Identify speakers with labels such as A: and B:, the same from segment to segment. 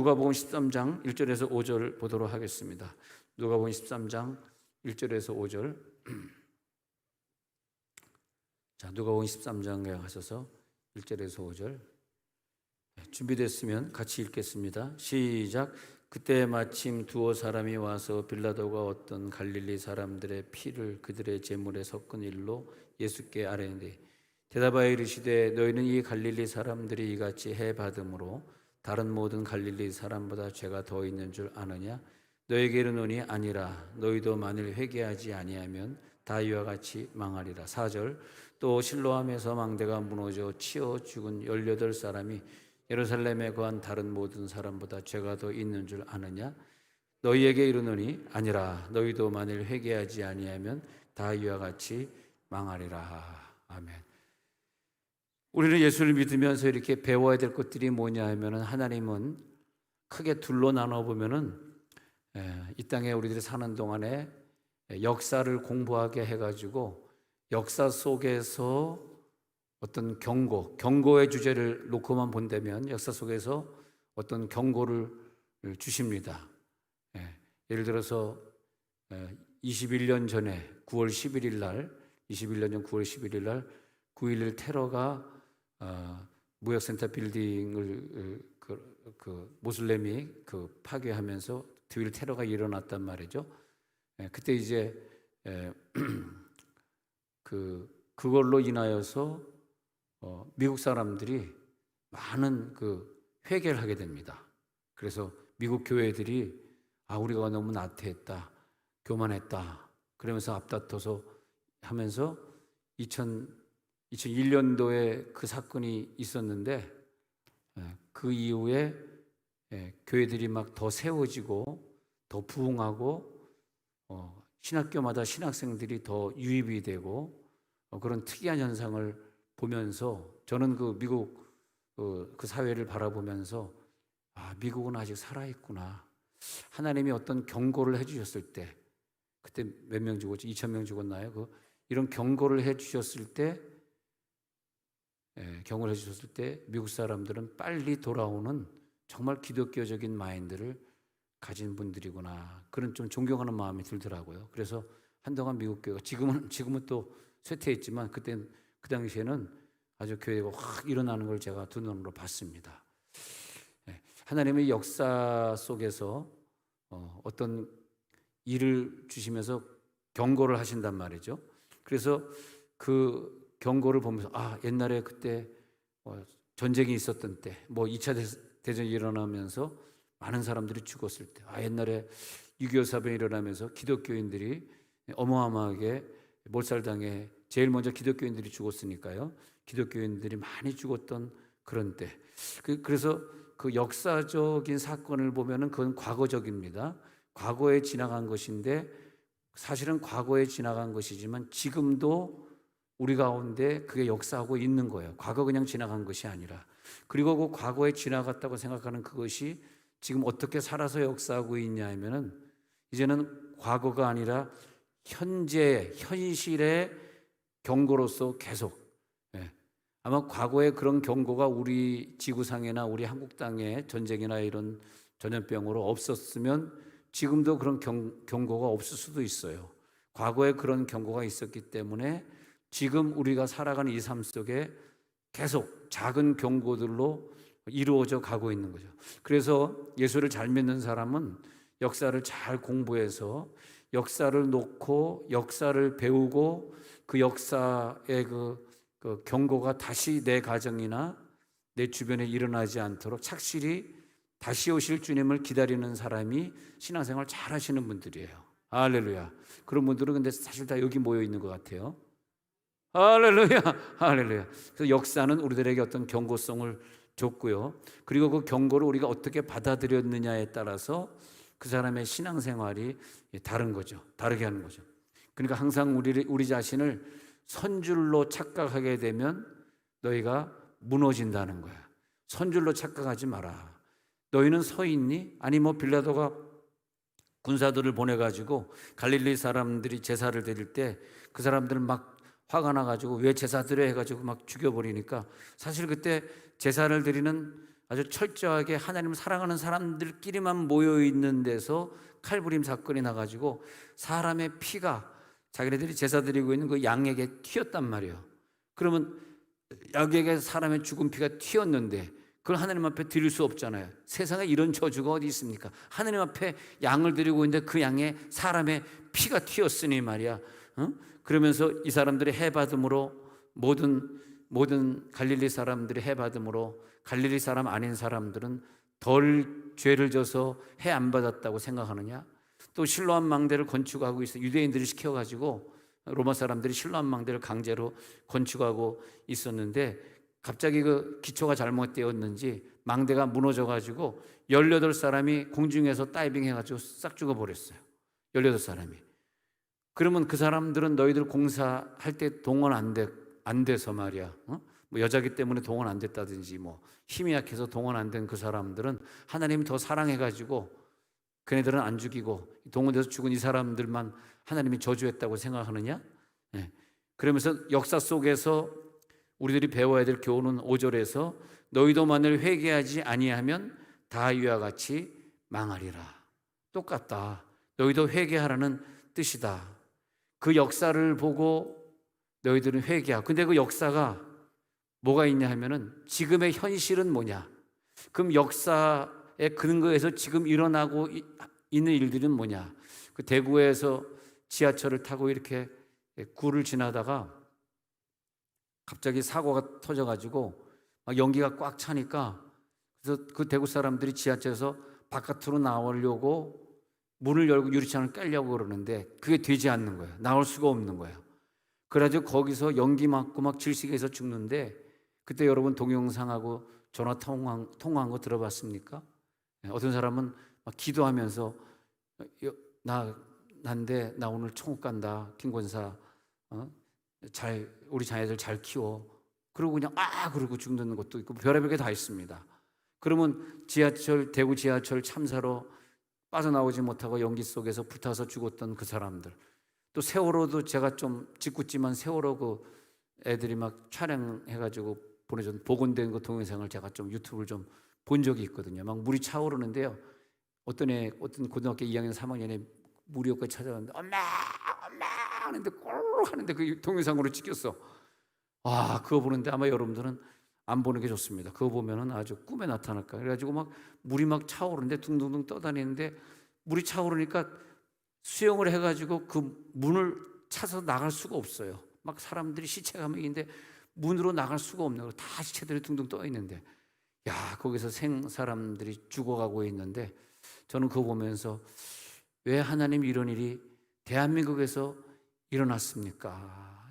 A: 누가복음 13장 1절에서 5절 보도록 하겠습니다. 누가복음 13장 1절에서 5절. 자, 누가복음 13장에 가셔서 1절에서 5절. 준비됐으면 같이 읽겠습니다. 시작. 그때 마침 두어 사람이 와서 빌라도가 어떤 갈릴리 사람들의 피를 그들의 제물에 섞은 일로 예수께 아뢰니 대답하여 이르시되 너희는 이 갈릴리 사람들이 이같이 해 받음으로 다른 모든 갈릴리 사람보다 죄가 더 있는 줄 아느냐? 너에게 이르노니 아니라. 너희도 만일 회개하지 아니하면 다 이와 같이 망하리라. 4절. 또 실로암에서 망대가 무너져 치어 죽은 18사람이 예루살렘에 거한 다른 모든 사람보다 죄가 더 있는 줄 아느냐? 너희에게 이르노니 아니라. 너희도 만일 회개하지 아니하면 다 이와 같이 망하리라. 아멘. 우리는 예수를 믿으면서 이렇게 배워야 될 것들이 뭐냐 하면은, 하나님은 크게 둘로 나눠 보면은 이 땅에 우리들이 사는 동안에 역사를 공부하게 해가지고 역사 속에서 어떤 경고의 주제를 놓고만 본다면 역사 속에서 어떤 경고를 주십니다. 예를 들어서 21년 전에 9월 11일 날 21년 전 9월 11일 날 9.11 테러가 무역센터 빌딩을 모슬렘이 파괴하면서 9.11 테러가 일어났단 말이죠. 그때 이제 그걸로 인하여서 미국 사람들이 많은 회개를 하게 됩니다. 그래서 미국 교회들이 우리가 너무 나태했다, 교만했다, 그러면서 앞다퉈서 하면서 2001년도에 그 사건이 있었는데, 그 이후에 교회들이 막 더 세워지고 더 부흥하고 신학교마다 신학생들이 더 유입이 되고 그런 특이한 현상을 보면서 저는 미국 그 사회를 바라보면서 미국은 아직 살아있구나. 하나님이 어떤 경고를 해주셨을 때, 그때 몇 명 죽었지? 2,000명 죽었나요? 이런 경고를 해주셨을 때, 미국 사람들은 빨리 돌아오는 정말 기독교적인 마인드를 가진 분들이구나. 그런 좀 존경하는 마음이 들더라고요. 그래서 한동안 미국 교회가 지금은 또 쇠퇴했지만 그 당시에는 아주 교회가 확 일어나는 걸 제가 두 눈으로 봤습니다. 하나님의 역사 속에서 어떤 일을 주시면서 경고를 하신단 말이죠. 그래서 그 경고를 보면서 옛날에 그때 전쟁이 있었던 때, 2차 대전이 일어나면서 많은 사람들이 죽었을 때, 옛날에 6.25 사변이 일어나면서 기독교인들이 어마어마하게 몰살당해 제일 먼저 기독교인들이 죽었으니까요. 기독교인들이 많이 죽었던 그런 때. 그래서 그 역사적인 사건을 보면은 그건 과거적입니다. 과거에 지나간 것인데, 사실은 과거에 지나간 것이지만 지금도 우리 가운데 그게 역사하고 있는 거예요. 과거 그냥 지나간 것이 아니라. 그리고 그 과거에 지나갔다고 생각하는 그것이 지금 어떻게 살아서 역사하고 있냐 하면은, 이제는 과거가 아니라 현실의 경고로서 계속, 아마 과거에 그런 경고가 우리 지구상이나 우리 한국 땅에 전쟁이나 이런 전염병으로 없었으면 지금도 그런 경고가 없을 수도 있어요. 과거에 그런 경고가 있었기 때문에 지금 우리가 살아가는 이 삶 속에 계속 작은 경고들로 이루어져 가고 있는 거죠. 그래서 예수를 잘 믿는 사람은 역사를 잘 공부해서 역사를 놓고 역사를 배우고 그 역사의 그 경고가 다시 내 가정이나 내 주변에 일어나지 않도록 착실히 다시 오실 주님을 기다리는 사람이 신앙생활 잘 하시는 분들이에요. 할렐루야. 그런 분들은 근데 사실 다 여기 모여 있는 것 같아요. 할렐루야. 할렐루야. 그래서 역사는 우리들에게 어떤 경고성을 줬고요. 그리고 그 경고를 우리가 어떻게 받아들였느냐에 따라서 그 사람의 신앙생활이 다른 거죠. 다르게 하는 거죠. 그러니까 항상 우리 자신을 선줄로 착각하게 되면 너희가 무너진다는 거야. 선줄로 착각하지 마라. 너희는 서 있니? 아니 빌라도가 군사들을 보내가지고 갈릴리 사람들이 제사를 드릴 때 그 사람들은 막 화가 나가지고 왜 제사 드려 해가지고 막 죽여버리니까, 사실 그때 제사를 드리는 아주 철저하게 하나님을 사랑하는 사람들끼리만 모여 있는 데서 칼부림 사건이 나가지고 사람의 피가 자기네들이 제사 드리고 있는 그 양에게 튀었단 말이에요. 그러면 양에게 사람의 죽은 피가 튀었는데 그걸 하나님 앞에 드릴 수 없잖아요. 세상에 이런 저주가 어디 있습니까? 하나님 앞에 양을 드리고 있는데 그 양에 사람의 피가 튀었으니 말이야. 그러면서 이 사람들이 해받음으로 모든 갈릴리 사람들이 해받음으로 갈릴리 사람 아닌 사람들은 덜 죄를 져서 해 안 받았다고 생각하느냐? 또 실로암 망대를 건축하고 있어. 유대인들이 시켜가지고 로마 사람들이 실로암 망대를 강제로 건축하고 있었는데 갑자기 그 기초가 잘못되었는지 망대가 무너져가지고 18사람이 공중에서 다이빙 해가지고 싹 죽어버렸어요. 18사람이. 그러면 그 사람들은 너희들 공사할 때 동원 안 돼서 말이야. 뭐 여자기 때문에 동원 안 됐다든지 뭐 힘이 약해서 동원 안 된 그 사람들은 하나님이 더 사랑해가지고 그네들은 안 죽이고 동원돼서 죽은 이 사람들만 하나님이 저주했다고 생각하느냐? 네. 그러면서 역사 속에서 우리들이 배워야 될 교훈은 5절에서 너희도 만일 회개하지 아니하면 다 이와 같이 망하리라. 똑같다. 너희도 회개하라는 뜻이다. 그 역사를 보고 너희들은 회개하고, 근데 그 역사가 뭐가 있냐 하면은 지금의 현실은 뭐냐? 그럼 역사의 근거에서 지금 일어나고 있는 일들은 뭐냐? 그 대구에서 지하철을 타고 이렇게 구를 지나다가 갑자기 사고가 터져가지고 막 연기가 꽉 차니까 그래서 그 대구 사람들이 지하철에서 바깥으로 나오려고 문을 열고 유리창을 깨려고 그러는데 그게 되지 않는 거예요. 나올 수가 없는 거예요. 그래가지고 거기서 연기 맞고 막 질식해서 죽는데 그때 여러분 동영상하고 전화 통화한 거 들어봤습니까? 어떤 사람은 막 기도하면서 난데 나 오늘 천국 간다. 김 권사 우리 자녀들 잘 키워. 그러고 그냥 그러고 죽는 것도 있고 별의별 게 다 있습니다. 그러면 대구 지하철 참사로 빠져나오지 못하고 연기 속에서 불타서 죽었던 그 사람들, 또 세월호도 제가 좀 짓궂지만 세월호 그 애들이 막 촬영해가지고 보내준 복원된 그 동영상을 제가 좀 유튜브를 좀 본 적이 있거든요. 막 물이 차오르는데요. 어떤 고등학교 2학년 3학년에 물이 여기까지 찾아왔는데 엄마 하는데 꼴 하는데 그 동영상으로 찍혔어. 그거 보는데 아마 여러분들은 안 보는 게 좋습니다. 그거 보면은 아주 꿈에 나타날까. 그래가지고 막 물이 막 차오르는데 둥둥둥 떠다니는데 물이 차오르니까 수영을 해가지고 그 문을 차서 나갈 수가 없어요. 막 사람들이 시체가 막 있는데 문으로 나갈 수가 없는 거예요. 다 시체들이 둥둥 떠 있는데, 거기서 사람들이 죽어가고 있는데 저는 그거 보면서 왜 하나님 이런 일이 대한민국에서 일어났습니까?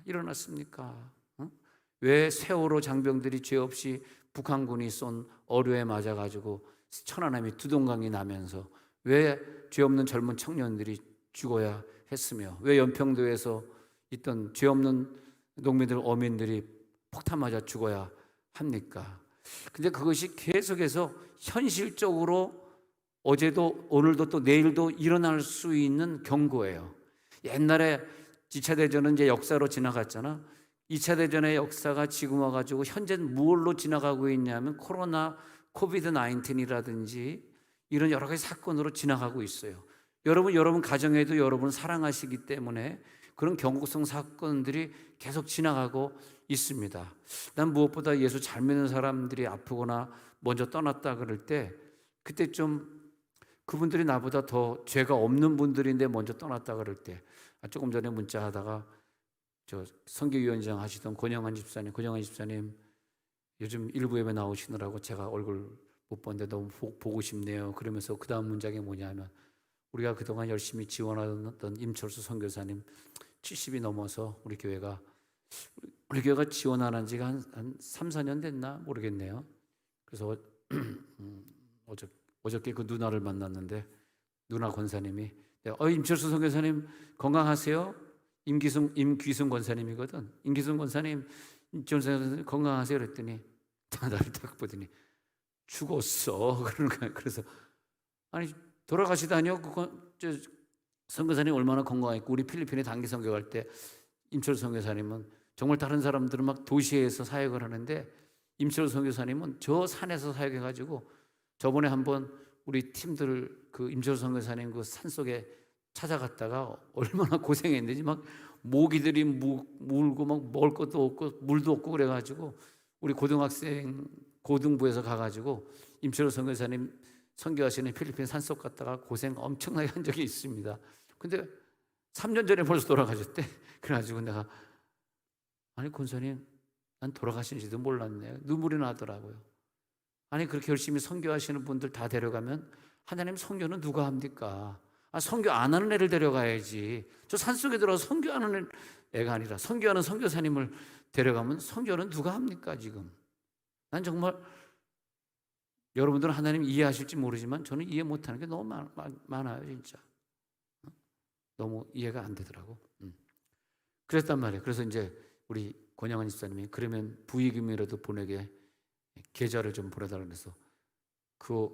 A: 왜 세월호 장병들이 죄 없이 북한군이 쏜 어뢰에 맞아가지고 천안함이 두동강이 나면서 왜 죄 없는 젊은 청년들이 죽어야 했으며 왜 연평도에서 있던 죄 없는 농민들 어민들이 폭탄 맞아 죽어야 합니까? 근데 그것이 계속해서 현실적으로 어제도 오늘도 또 내일도 일어날 수 있는 경고예요. 옛날에 2차 대전은 이제 역사로 지나갔잖아. 2차 대전의 역사가 지금 와가지고 현재는 무엇로 지나가고 있냐면 코로나, 코비드-19이라든지 이런 여러 가지 사건으로 지나가고 있어요. 여러분 가정에도 여러분 사랑하시기 때문에 그런 경고성 사건들이 계속 지나가고 있습니다. 난 무엇보다 예수 잘 믿는 사람들이 아프거나 먼저 떠났다 그럴 때 그때 좀 그분들이 나보다 더 죄가 없는 분들인데 먼저 떠났다 그럴 때 조금 전에 문자하다가 저 선교위원장 하시던 권영환 집사님 요즘 일부 예배 나오시느라고 제가 얼굴 못 봤는데 너무 보고 싶네요. 그러면서 그 다음 문장이 뭐냐면 우리가 그동안 열심히 지원하던 임철수 선교사님 70이 넘어서 우리 교회가 지원 안 한 지가 한 3, 4년 됐나 모르겠네요. 그래서 어저께 그 누나를 만났는데 누나 권사님이 임철수 선교사님 건강하세요? 임귀순 권사님이거든. 임귀순 권사님, 임철수 건강하세요? 그랬더니 나를 딱 보더니 죽었어. 그러는 거야. 그래서 아니 돌아가시다니요? 선교사님 얼마나 건강했고 우리 필리핀에 단기 선교 갈 때 임철수 선교사님은 정말 다른 사람들은 막 도시에서 사역을 하는데 임철 선교사님은 저 산에서 사역해가지고 저번에 한번 우리 팀들 그 임철 선교사님 그 산속에 찾아갔다가 얼마나 고생했는지 막 모기들이 물고 막 먹을 것도 없고 물도 없고 그래가지고 우리 고등부에서 가가지고 임철 선교사님 선교하시는 필리핀 산속 갔다가 고생 엄청나게 한 적이 있습니다. 근데 3년 전에 벌써 돌아가셨대. 그래가지고 내가 아니 권사님 난 돌아가신지도 몰랐네. 눈물이 나더라고요. 아니 그렇게 열심히 선교하시는 분들 다 데려가면 하나님 선교는 누가 합니까? 선교 안 하는 애를 데려가야지. 저 산속에 들어가서 선교하는 애가 아니라 선교하는 선교사님을 데려가면 선교는 누가 합니까 지금? 난 정말 여러분들은 하나님 이해하실지 모르지만 저는 이해 못하는 게 너무 많아요 진짜. 너무 이해가 안 되더라고. 그랬단 말이에요. 그래서 이제 우리 권영환 집사님이 그러면 부의금이라도 보내게 계좌를 좀 보내달라고 해서 그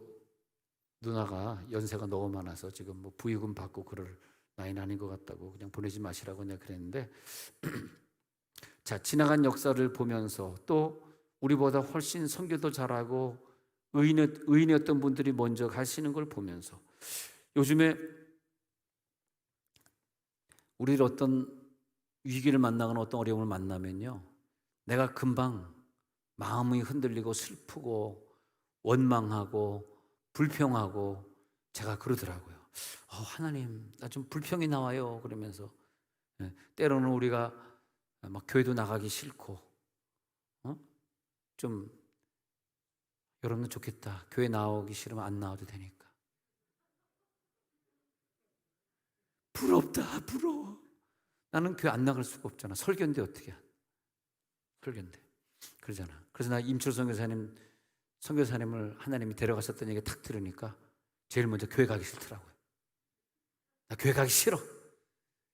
A: 누나가 연세가 너무 많아서 지금 뭐 부의금 받고 그럴 나이는 아닌 것 같다고 그냥 보내지 마시라고 내가 그랬는데 자, 지나간 역사를 보면서 또 우리보다 훨씬 선교도 잘하고 의인이었던 분들이 먼저 가시는 걸 보면서 요즘에 우리를 어떤 위기를 만나거나 어떤 어려움을 만나면요 내가 금방 마음이 흔들리고 슬프고 원망하고 불평하고 제가 그러더라고요. 하나님 나 좀 불평이 나와요 그러면서 때로는 우리가 막 교회도 나가기 싫고 좀 여러분은 좋겠다. 교회 나오기 싫으면 안 나와도 되니까. 부럽다 부러워. 나는 교회 안 나갈 수가 없잖아. 설교인데 어떻게 설교인데 그러잖아. 그래서 나 임철 선교사님을 하나님이 데려가셨던 얘기 탁 들으니까 제일 먼저 교회 가기 싫더라고요. 나 교회 가기 싫어.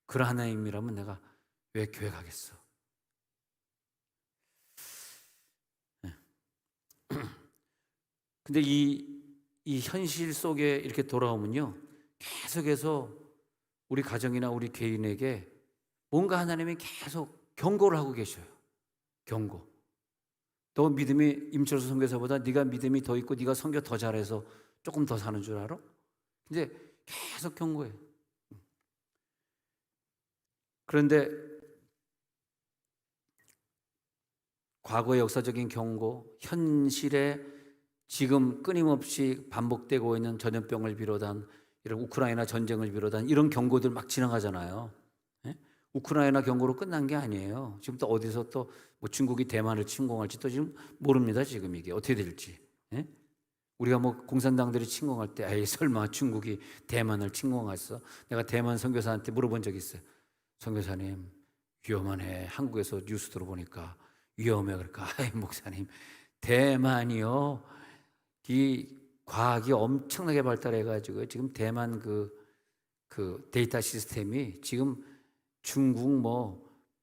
A: 그런 하나님이라면 내가 왜 교회 가겠어? 근데 이 현실 속에 이렇게 돌아오면요 계속해서 우리 가정이나 우리 개인에게 뭔가 하나님이 계속 경고를 하고 계셔요. 경고. 너 믿음이 임철수 선교사보다 네가 믿음이 더 있고 네가 선교 더 잘해서 조금 더 사는 줄 알아? 근데 계속 경고해요. 그런데 과거의 역사적인 경고, 현실에 지금 끊임없이 반복되고 있는 전염병을 비롯한 이런 우크라이나 전쟁을 비롯한 이런 경고들 막 지나가잖아요. 우크라이나 경고로 끝난 게 아니에요. 지금 또 어디서 또 뭐 중국이 대만을 침공할지 또 지금 모릅니다. 지금 이게 어떻게 될지. 우리가 뭐 공산당들이 침공할 때 에이 설마 중국이 대만을 침공했어? 내가 대만 선교사한테 물어본 적이 있어요. 선교사님 위험하네. 한국에서 뉴스 들어보니까 위험해. 그러니까 아이 목사님 대만이요 이 과학이 엄청나게 발달해가지고 지금 대만 그 데이터 시스템이 지금 중국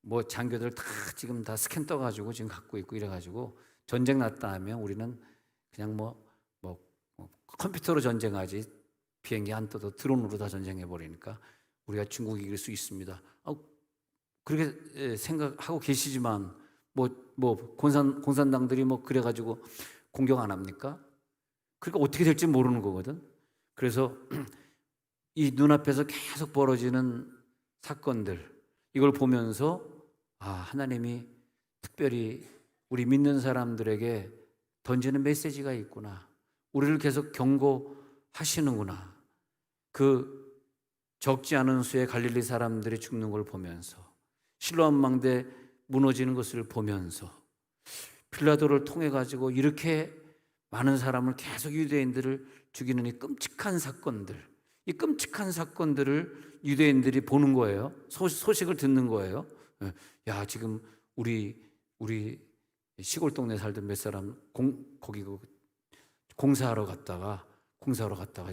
A: 뭐 장교들 다 지금 다 스캔 떠가지고 지금 갖고 있고 이래가지고 전쟁 났다 하면 우리는 그냥 뭐 컴퓨터로 전쟁하지 비행기 안 떠도 드론으로 다 전쟁해 버리니까 우리가 중국 이길 수 있습니다. 그렇게 생각하고 계시지만 공산당들이 뭐 그래가지고 공격 안 합니까? 그러니까 어떻게 될지 모르는 거거든. 그래서 이 눈앞에서 계속 벌어지는 사건들 이걸 보면서 하나님이 특별히 우리 믿는 사람들에게 던지는 메시지가 있구나. 우리를 계속 경고하시는구나. 그 적지 않은 수의 갈릴리 사람들이 죽는 걸 보면서 실로암 망대 무너지는 것을 보면서 빌라도를 통해 가지고 이렇게 많은 사람을 계속 유대인들을 죽이는 이 끔찍한 사건들, 이 끔찍한 사건들을 유대인들이 보는 거예요. 소식을 듣는 거예요. 야 지금 우리 시골 동네 살던 몇 사람 거기 공사하러 갔다가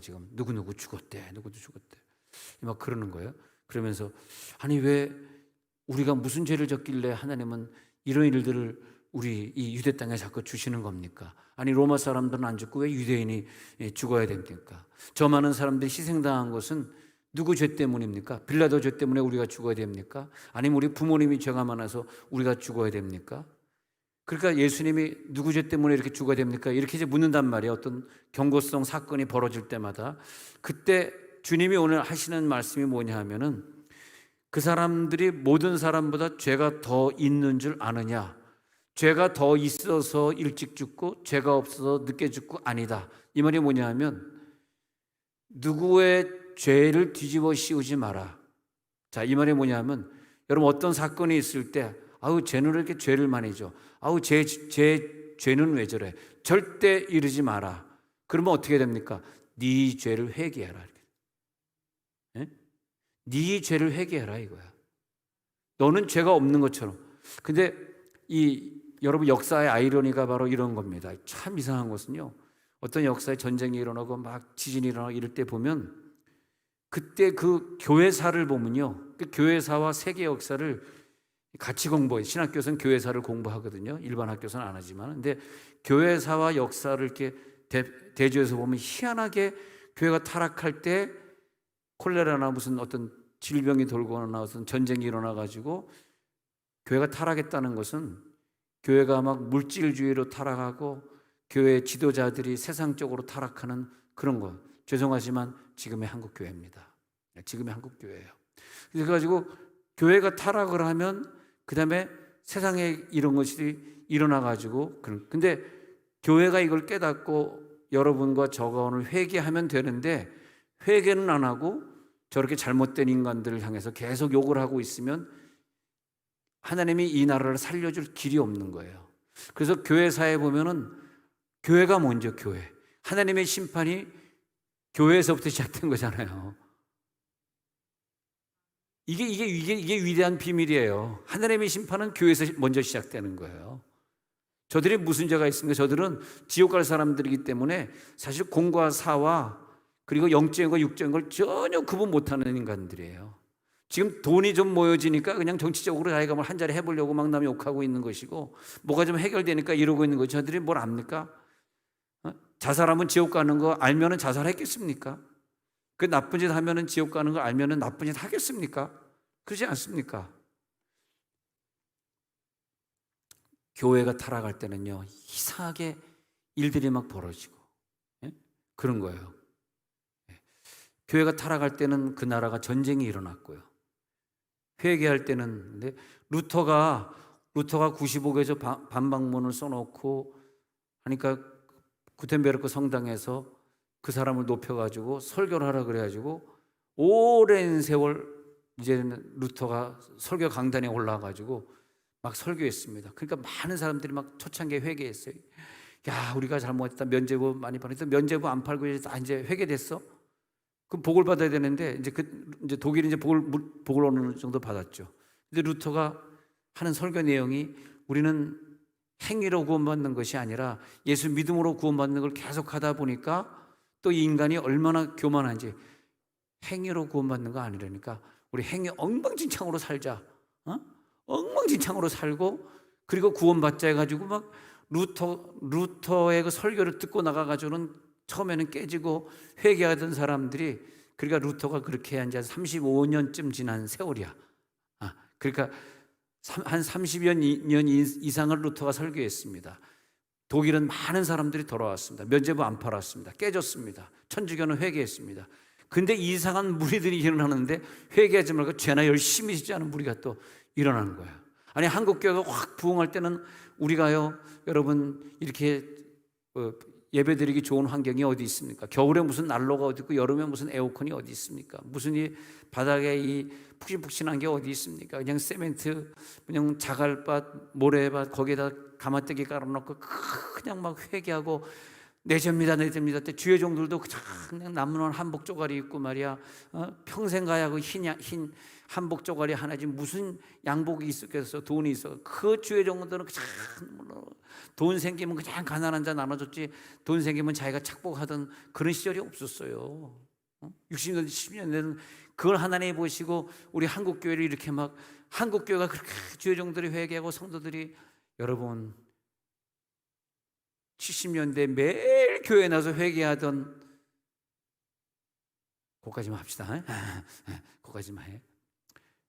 A: 지금 누구 죽었대. 막 그러는 거예요. 그러면서 아니 왜 우리가 무슨 죄를 졌길래 하나님은 이런 일들을 우리 이 유대 땅에 자꾸 주시는 겁니까? 아니 로마 사람들은 안 죽고 왜 유대인이 죽어야 됩니까? 저 많은 사람들이 희생당한 것은 누구 죄 때문입니까? 빌라도 죄 때문에 우리가 죽어야 됩니까? 아니면 우리 부모님이 죄가 많아서 우리가 죽어야 됩니까? 그러니까 예수님이 누구 죄 때문에 이렇게 죽어야 됩니까? 이렇게 이제 묻는단 말이에요. 어떤 경고성 사건이 벌어질 때마다. 그때 주님이 오늘 하시는 말씀이 뭐냐 하면은, 그 사람들이 모든 사람보다 죄가 더 있는 줄 아느냐? 죄가 더 있어서 일찍 죽고 죄가 없어서 늦게 죽고 아니다. 이 말이 뭐냐 하면, 누구의 죄를 뒤집어 씌우지 마라. 자, 이 말이 뭐냐 하면, 여러분 어떤 사건이 있을 때 아우 쟤는 왜 이렇게 죄를 많이 져? 아우 죄는 왜 저래? 절대 이러지 마라. 그러면 어떻게 됩니까? 네 죄를 회개해라. 네? 네 죄를 회개해라 이거야. 너는 죄가 없는 것처럼. 근데 여러분 역사의 아이러니가 바로 이런 겁니다. 참 이상한 것은요, 어떤 역사에 전쟁이 일어나고 막 지진이 일어나고 이럴 때 보면, 그때 그 교회사를 보면요, 그 교회사와 세계 역사를 같이 공부해요. 신학교에서는 교회사를 공부하거든요. 일반 학교에서는 안 하지만. 근데 교회사와 역사를 이렇게 대조해서 보면 희한하게 교회가 타락할 때 콜레라나 무슨 어떤 질병이 돌거나 무슨 전쟁이 일어나가지고 교회가 타락했다는 것은, 교회가 막 물질주의로 타락하고 교회 지도자들이 세상적으로 타락하는 그런 거. 죄송하지만 지금의 한국교회입니다. 지금의 한국교회예요. 그래가지고 교회가 타락을 하면 그 다음에 세상에 이런 것이 일어나가지고, 근데 교회가 이걸 깨닫고 여러분과 저가 오늘 회개하면 되는데, 회개는 안 하고 저렇게 잘못된 인간들을 향해서 계속 욕을 하고 있으면 하나님이 이 나라를 살려줄 길이 없는 거예요. 그래서 교회사에 보면은 교회가 먼저 교회. 하나님의 심판이 교회에서부터 시작된 거잖아요. 이게 위대한 비밀이에요. 하나님의 심판은 교회에서 먼저 시작되는 거예요. 저들이 무슨 죄가 있습니까? 저들은 지옥 갈 사람들이기 때문에 사실 공과 사와 그리고 영적인과 육적인 걸 전혀 구분 못하는 인간들이에요. 지금 돈이 좀 모여지니까 그냥 정치적으로 자기가 뭘 한 자리 해보려고 막 남이 욕하고 있는 것이고, 뭐가 좀 해결되니까 이러고 있는 거죠. 저들이 뭘 압니까? 자살하면 지옥 가는 거 알면은 자살했겠습니까? 그 나쁜 짓 하면은 지옥 가는 거 알면은 나쁜 짓 하겠습니까? 그러지 않습니까? 교회가 타락할 때는요, 이상하게 일들이 막 벌어지고, 예? 그런 거예요. 예. 교회가 타락할 때는 그 나라가 전쟁이 일어났고요. 회개할 때는, 근데 루터가 95개조 반박문을 써놓고 하니까 구텐베르크 성당에서 그 사람을 높여가지고 설교를 하라 그래가지고 오랜 세월 이제는 루터가 설교 강단에 올라가가지고 막 설교했습니다. 그러니까 많은 사람들이 막 초창기에 회개했어요. 야, 우리가 잘못했다. 면죄부 많이 받았다. 면죄부 안 팔고 이제 회개됐어? 그럼 복을 받아야 되는데 이제 독일이 이제 복을 어느 정도 받았죠. 근데 루터가 하는 설교 내용이, 우리는 행위로 구원받는 것이 아니라 예수 믿음으로 구원받는 걸 계속하다 보니까 또 이 인간이 얼마나 교만한지, 행위로 구원받는 거 아니라니까 우리 행위 엉망진창으로 살자. 엉망진창으로 살고, 그리고 구원받자 해가지고 막 루터의 그 설교를 듣고 나가가지고는 처음에는 깨지고 회개하던 사람들이, 그러니까 루터가 그렇게 한 지 35년쯤 지난 세월이야. 그러니까 한 30여 년 이상을 루터가 설교했습니다. 독일은 많은 사람들이 돌아왔습니다. 면죄부 안 팔았습니다. 깨졌습니다. 천주교는 회개했습니다. 근데 이상한 무리들이 일어나는데 회개하지 말고 죄나 열심히 짓지 않은 무리가 또 일어나는 거야. 아니, 한국교회가 확 부흥할 때는 우리가요, 여러분 이렇게 예배드리기 좋은 환경이 어디 있습니까? 겨울에 무슨 난로가 어디 있고 여름에 무슨 에어컨이 어디 있습니까? 무슨 이 바닥에 이 푹신푹신한 게 어디 있습니까? 그냥 세멘트, 그냥 자갈밭, 모래밭 거기에다 가마떼기 깔아놓고 그냥 막 회개하고 내 죄입니다, 내 죄입니다. 때 주의 종들도 그냥 남는 한복 쪼가리 입고 말이야, 평생 가야 그 흰 한복 쪼가리 하나지 무슨 양복이 있었겠어? 돈이 있어. 그 주의 종들은 돈 생기면 그냥 가난한 자 나눠줬지, 돈 생기면 자기가 착복하던 그런 시절이 없었어요. 60년, 70년대는 그걸 하나님이 보시고 우리 한국교회를 이렇게 막, 한국교회가 그렇게 주의 종들이 회개하고 성도들이, 여러분 70년대 매일 교회 나서 회개하던, 거기까지만 합시다. 거기까지만 해.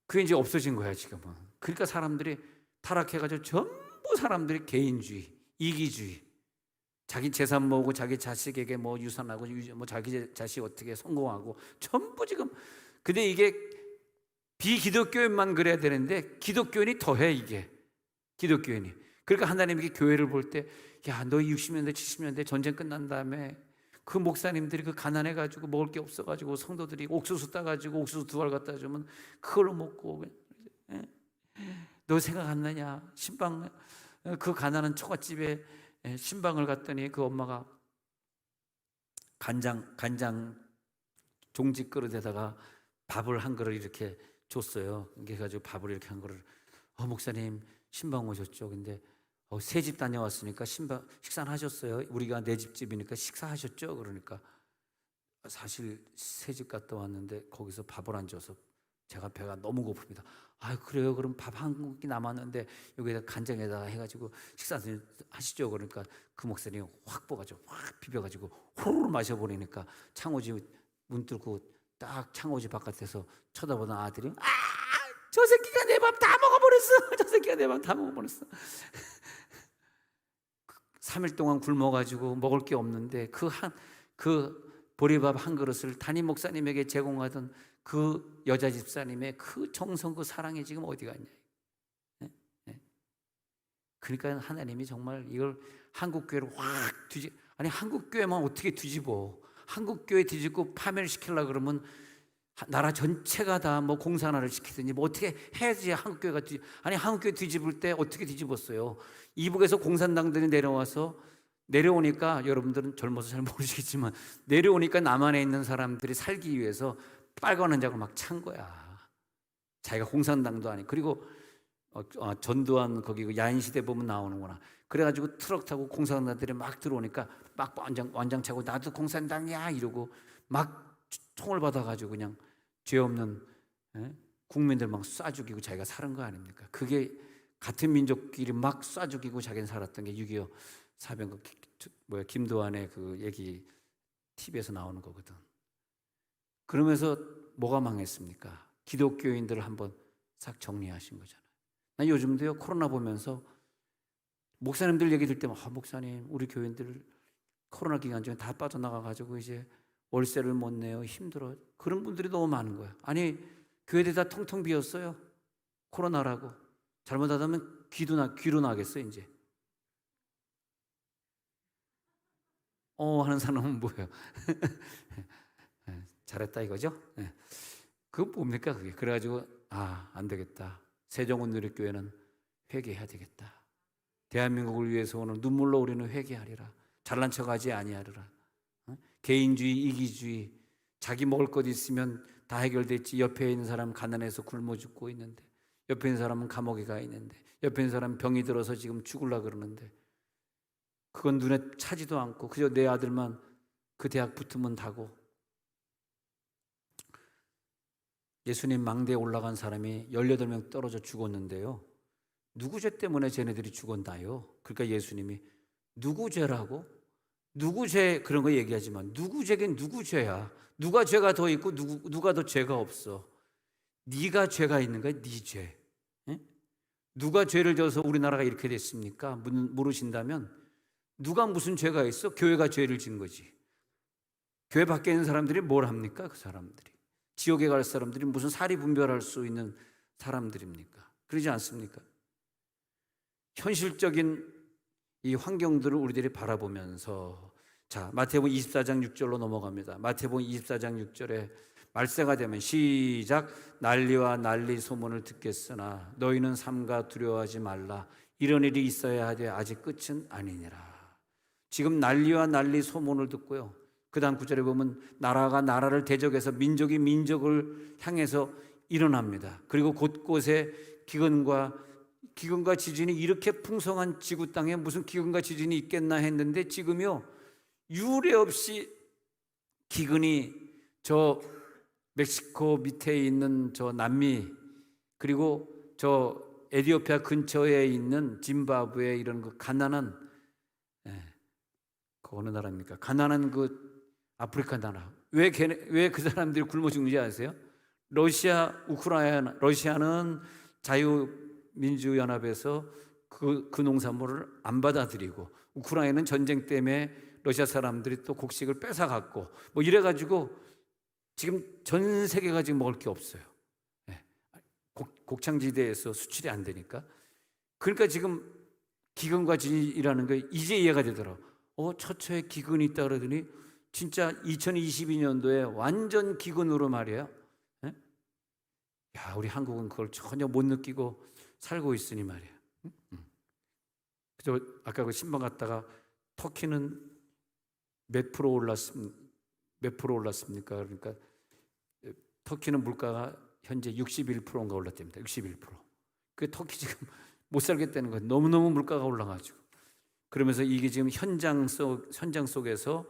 A: 그게 이제 없어진 거야 지금은. 그러니까 사람들이 타락해가지고 전부 전부 사람들이 개인주의, 이기주의, 자기 재산 모으고 자기 자식에게 뭐 유산하고 뭐 자기 자식 어떻게 성공하고 전부 지금. 근데 이게 비기독교인만 그래야 되는데 기독교인이 더해 이게. 기독교인이. 그러니까 하나님이 교회를 볼 때 야, 너 60년대 70년대 전쟁 끝난 다음에 그 목사님들이 그 가난해가지고 먹을 게 없어가지고 성도들이 옥수수 따가지고 옥수수 2알 갖다 주면 그걸로 먹고, 너 생각 안 나냐? 신방, 그 가난한 처갓집에 신방을 갔더니 그 엄마가 간장 종지 그릇에다가 밥을 한 그릇 이렇게 줬어요. 그래가지고 밥을 이렇게 한 그릇. 목사님 신방 오셨죠? 근데 새 집 다녀왔으니까 식사는 하셨어요? 우리가 내 집집이니까 식사하셨죠? 그러니까 사실 새 집 갔다 왔는데 거기서 밥을 안 줘서 제가 배가 너무 고픕니다. 그래요? 그럼 밥 한 공기 남았는데 여기다 간장에다가 해가지고 식사 하시죠? 그러니까 그 목사님이 확 뽑아가지고 확 비벼가지고 호로로 마셔버리니까 창호지 문 뚫고 딱 창호지 바깥에서 쳐다보던 아들이 저 새끼가 내 밥 다 먹어버렸어. 저 새끼가 내 밥 다 먹어버렸어. 3일 동안 굶어가지고 먹을 게 없는데 그 보리밥 한 그릇을 담임 목사님에게 제공하던 그 여자 집사님의 그 정성, 그 사랑이 지금 어디 갔냐. 그러니까 하나님이 정말 이걸 한국교회를 확 한국교회만 어떻게 뒤집어. 한국교회 뒤집고 파멸시키려고 그러면 나라 전체가 다 뭐 공산화를 시키든지 뭐 어떻게 해야지 한국교회가 한국교회 뒤집을 때 어떻게 뒤집었어요? 이북에서 공산당들이 내려오니까 여러분들은 젊어서 잘 모르시겠지만 내려오니까 남한에 있는 사람들이 살기 위해서 빨간 원장을 막 찬 거야. 자기가 공산당도 아니고. 그리고 전두환 거기 그 야인시대 보면 나오는구나. 그래가지고 트럭 타고 공산당들이 막 들어오니까 막 완장 차고 나도 공산당이야 이러고 막 총을 받아가지고 그냥 죄 없는 국민들 막 쏴 죽이고 자기가 살은 거 아닙니까? 그게 같은 민족끼리 막 쏴 죽이고 자기는 살았던 게 6.25 사병 김도환의 그 얘기 TV에서 나오는 거거든. 그러면서 뭐가 망했습니까? 기독교인들을 한번 싹 정리하신 거잖아요. 난 요즘도요 코로나 보면서 목사님들 얘기 들 때마다 목사님 우리 교인들 코로나 기간 중에 다 빠져나가가지고 이제 월세를 못 내요. 힘들어. 그런 분들이 너무 많은 거야. 아니 교회들이 다 텅텅 비었어요. 코로나라고. 잘못하다면 귀로 나겠어 이제. 하는 사람은 뭐예요? 잘했다 이거죠? 그거 뭡니까 그게? 그래가지고 안 되겠다. 세종원누리교회는 회개해야 되겠다. 대한민국을 위해서 오늘 눈물로 우리는 회개하리라. 잘난 척하지 아니하리라. 개인주의, 이기주의, 자기 먹을 것 있으면 다 해결됐지. 옆에 있는 사람 가난해서 굶어 죽고 있는데, 옆에 있는 사람은 감옥에 가 있는데, 옆에 있는 사람은 병이 들어서 지금 죽으려고 그러는데 그건 눈에 차지도 않고 그저 내 아들만 그 대학 붙으면 다고. 예수님 망대에 올라간 사람이 18명 떨어져 죽었는데요, 누구 죄 때문에 쟤네들이 죽었나요? 그러니까 예수님이 누구 죄라고? 누구 죄 그런 거 얘기하지만 누구 죄긴 누구 죄야. 누가 죄가 더 있고 누가 더 죄가 없어. 네가 죄가 있는 거야. 네 죄. 누가 죄를 져서 우리나라가 이렇게 됐습니까? 물으신다면 누가 무슨 죄가 있어? 교회가 죄를 진 거지. 교회 밖에 있는 사람들이 뭘 합니까? 그 사람들이 지옥에 갈 사람들이 무슨 사리 분별할 수 있는 사람들입니까? 그러지 않습니까? 현실적인 이 환경들을 우리들이 바라보면서, 자, 마태복음 24장 6절로 넘어갑니다. 마태복음 24장 6절에 말세가 되면 시작. 난리와 난리 소문을 듣겠으나 너희는 삼가 두려워하지 말라. 이런 일이 있어야 하되 아직 끝은 아니니라. 지금 난리와 난리 소문을 듣고요, 그 다음 구절에 보면 나라가 나라를 대적해서 민족이 민족을 향해서 일어납니다. 그리고 곳곳에 기근과 지진이, 이렇게 풍성한 지구 땅에 무슨 기근과 지진이 있겠나 했는데 지금요 유례 없이 기근이 저 멕시코 밑에 있는 저 남미, 그리고 저 에티오피아 근처에 있는 짐바브웨, 이런 그 가난한, 그 어느 나라입니까? 가난한 그 아프리카 나라. 왜 그 사람들이 굶어 죽는지 아세요? 러시아는 자유민주연합에서 그 농산물을 안 받아들이고, 우크라이나는 전쟁 때문에 러시아 사람들이 또 곡식을 뺏어갔고 뭐 이래가지고 지금 전 세계가 지금 먹을 게 없어요. 예. 곡창지대에서 수출이 안 되니까. 그러니까 지금 기근과 진이라는 게 이제 이해가 되더라. 처처에 기근이 있다 그러더니 진짜 2022년도에 완전 기근으로 말이에요. 예? 야, 우리 한국은 그걸 전혀 못 느끼고 살고 있으니 말이에요. 그래서 아까 그 신방 갔다가 터키는 몇 프로 올랐습니까? 그러니까 터키는 물가가 현재 61%인가 올랐답니다. 61%. 그 터키 지금 못 살겠다는 거예요. 너무너무 물가가 올라가지고. 그러면서 이게 지금 현장 속에서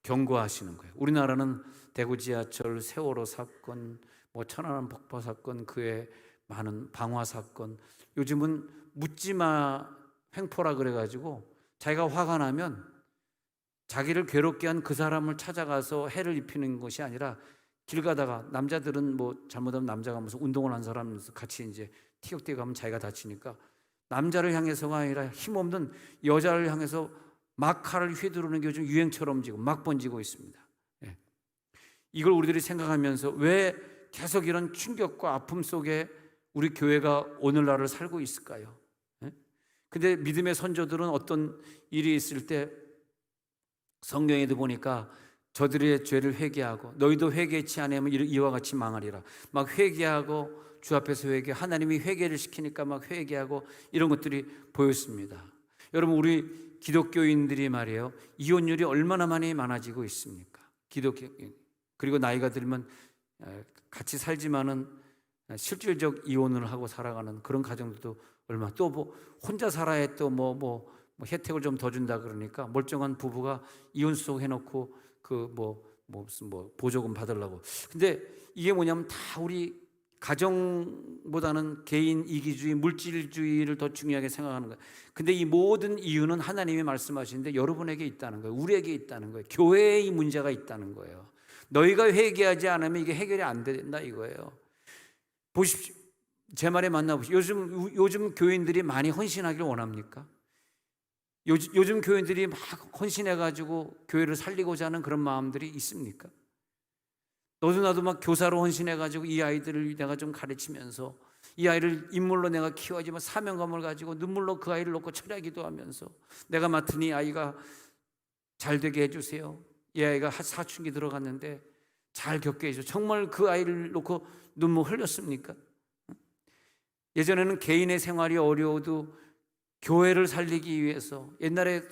A: 경고하시는 거예요. 우리나라는 대구 지하철 세월호 사건, 뭐 천안함 폭파 사건, 그에 많은 방화 사건, 요즘은 묻지마 횡포라 그래가지고 자기가 화가 나면 자기를 괴롭게 한 그 사람을 찾아가서 해를 입히는 것이 아니라 길 가다가 남자들은 뭐 잘못하면 남자가 무슨 운동을 한 사람에서 같이 이제 티격태격 하면 자기가 다치니까 남자를 향해서가 아니라 힘없는 여자를 향해서 막 칼을 휘두르는 게 요즘 유행처럼 지금 막 번지고 있습니다. 예. 이걸 우리들이 생각하면서 왜 계속 이런 충격과 아픔 속에 우리 교회가 오늘날을 살고 있을까요? 예? 근데 믿음의 선조들은 어떤 일이 있을 때 성경에도 보니까 저들의 죄를 회개하고 너희도 회개치 않으면 이와 같이 망하리라. 막 회개하고 주 앞에서 하나님이 회개를 시키니까 막 회개하고 이런 것들이 보였습니다. 여러분, 우리 기독교인들이 말이에요, 이혼율이 얼마나 많이 많아지고 있습니까? 기독교인. 그리고 나이가 들면 같이 살지만은 실질적 이혼을 하고 살아가는 그런 가정들도 얼마. 또 뭐 혼자 살아야 또 뭐 혜택을 좀 더 준다 그러니까 멀쩡한 부부가 이혼수속 해놓고 무슨 보조금 받으려고. 근데 이게 뭐냐면 다 우리 가정보다는 개인 이기주의, 물질주의를 더 중요하게 생각하는 거예요. 근데 이 모든 이유는 하나님이 말씀하시는데 여러분에게 있다는 거예요. 우리에게 있다는 거예요. 교회에 이 문제가 있다는 거예요. 너희가 회개하지 않으면 이게 해결이 안 된다 이거예요. 보십시오. 제 말에 만나보십시오. 요즘 교인들이 많이 헌신하기를 원합니까? 요즘 교인들이 막 헌신해가지고 교회를 살리고자 하는 그런 마음들이 있습니까? 너도 나도 막 교사로 헌신해가지고 이 아이들을 내가 좀 가르치면서 이 아이를 인물로 내가 키워야지만 사명감을 가지고 눈물로 그 아이를 놓고 철야기도 하면서 내가 맡은 이 아이가 잘 되게 해주세요. 이 아이가 사춘기 들어갔는데 잘 겪게 해줘. 정말 그 아이를 놓고 눈물 흘렸습니까? 예전에는 개인의 생활이 어려워도 교회를 살리기 위해서 옛날에